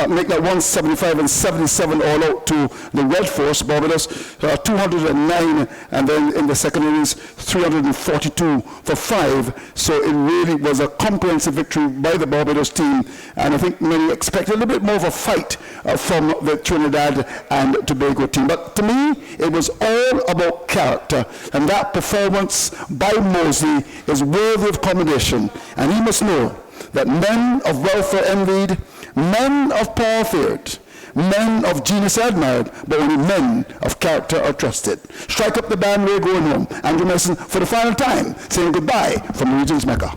make that 175 and 77 all out to the Red Force, Barbados, 209, and then in the second innings, 342 for 5. So it really was a comprehensive victory by the Barbados team, and I think many expected a little bit more of a fight from the Trinidad and Tobago team. But to me, it was all about character, and that performance by Mosley is worthy of commendation, and he must know that men of wealth are envied, men of power feared, men of genius are admired, but only men of character are trusted. Strike up the band, we're going home. Andrew Mason, for the final time, saying goodbye from the region's Mecca.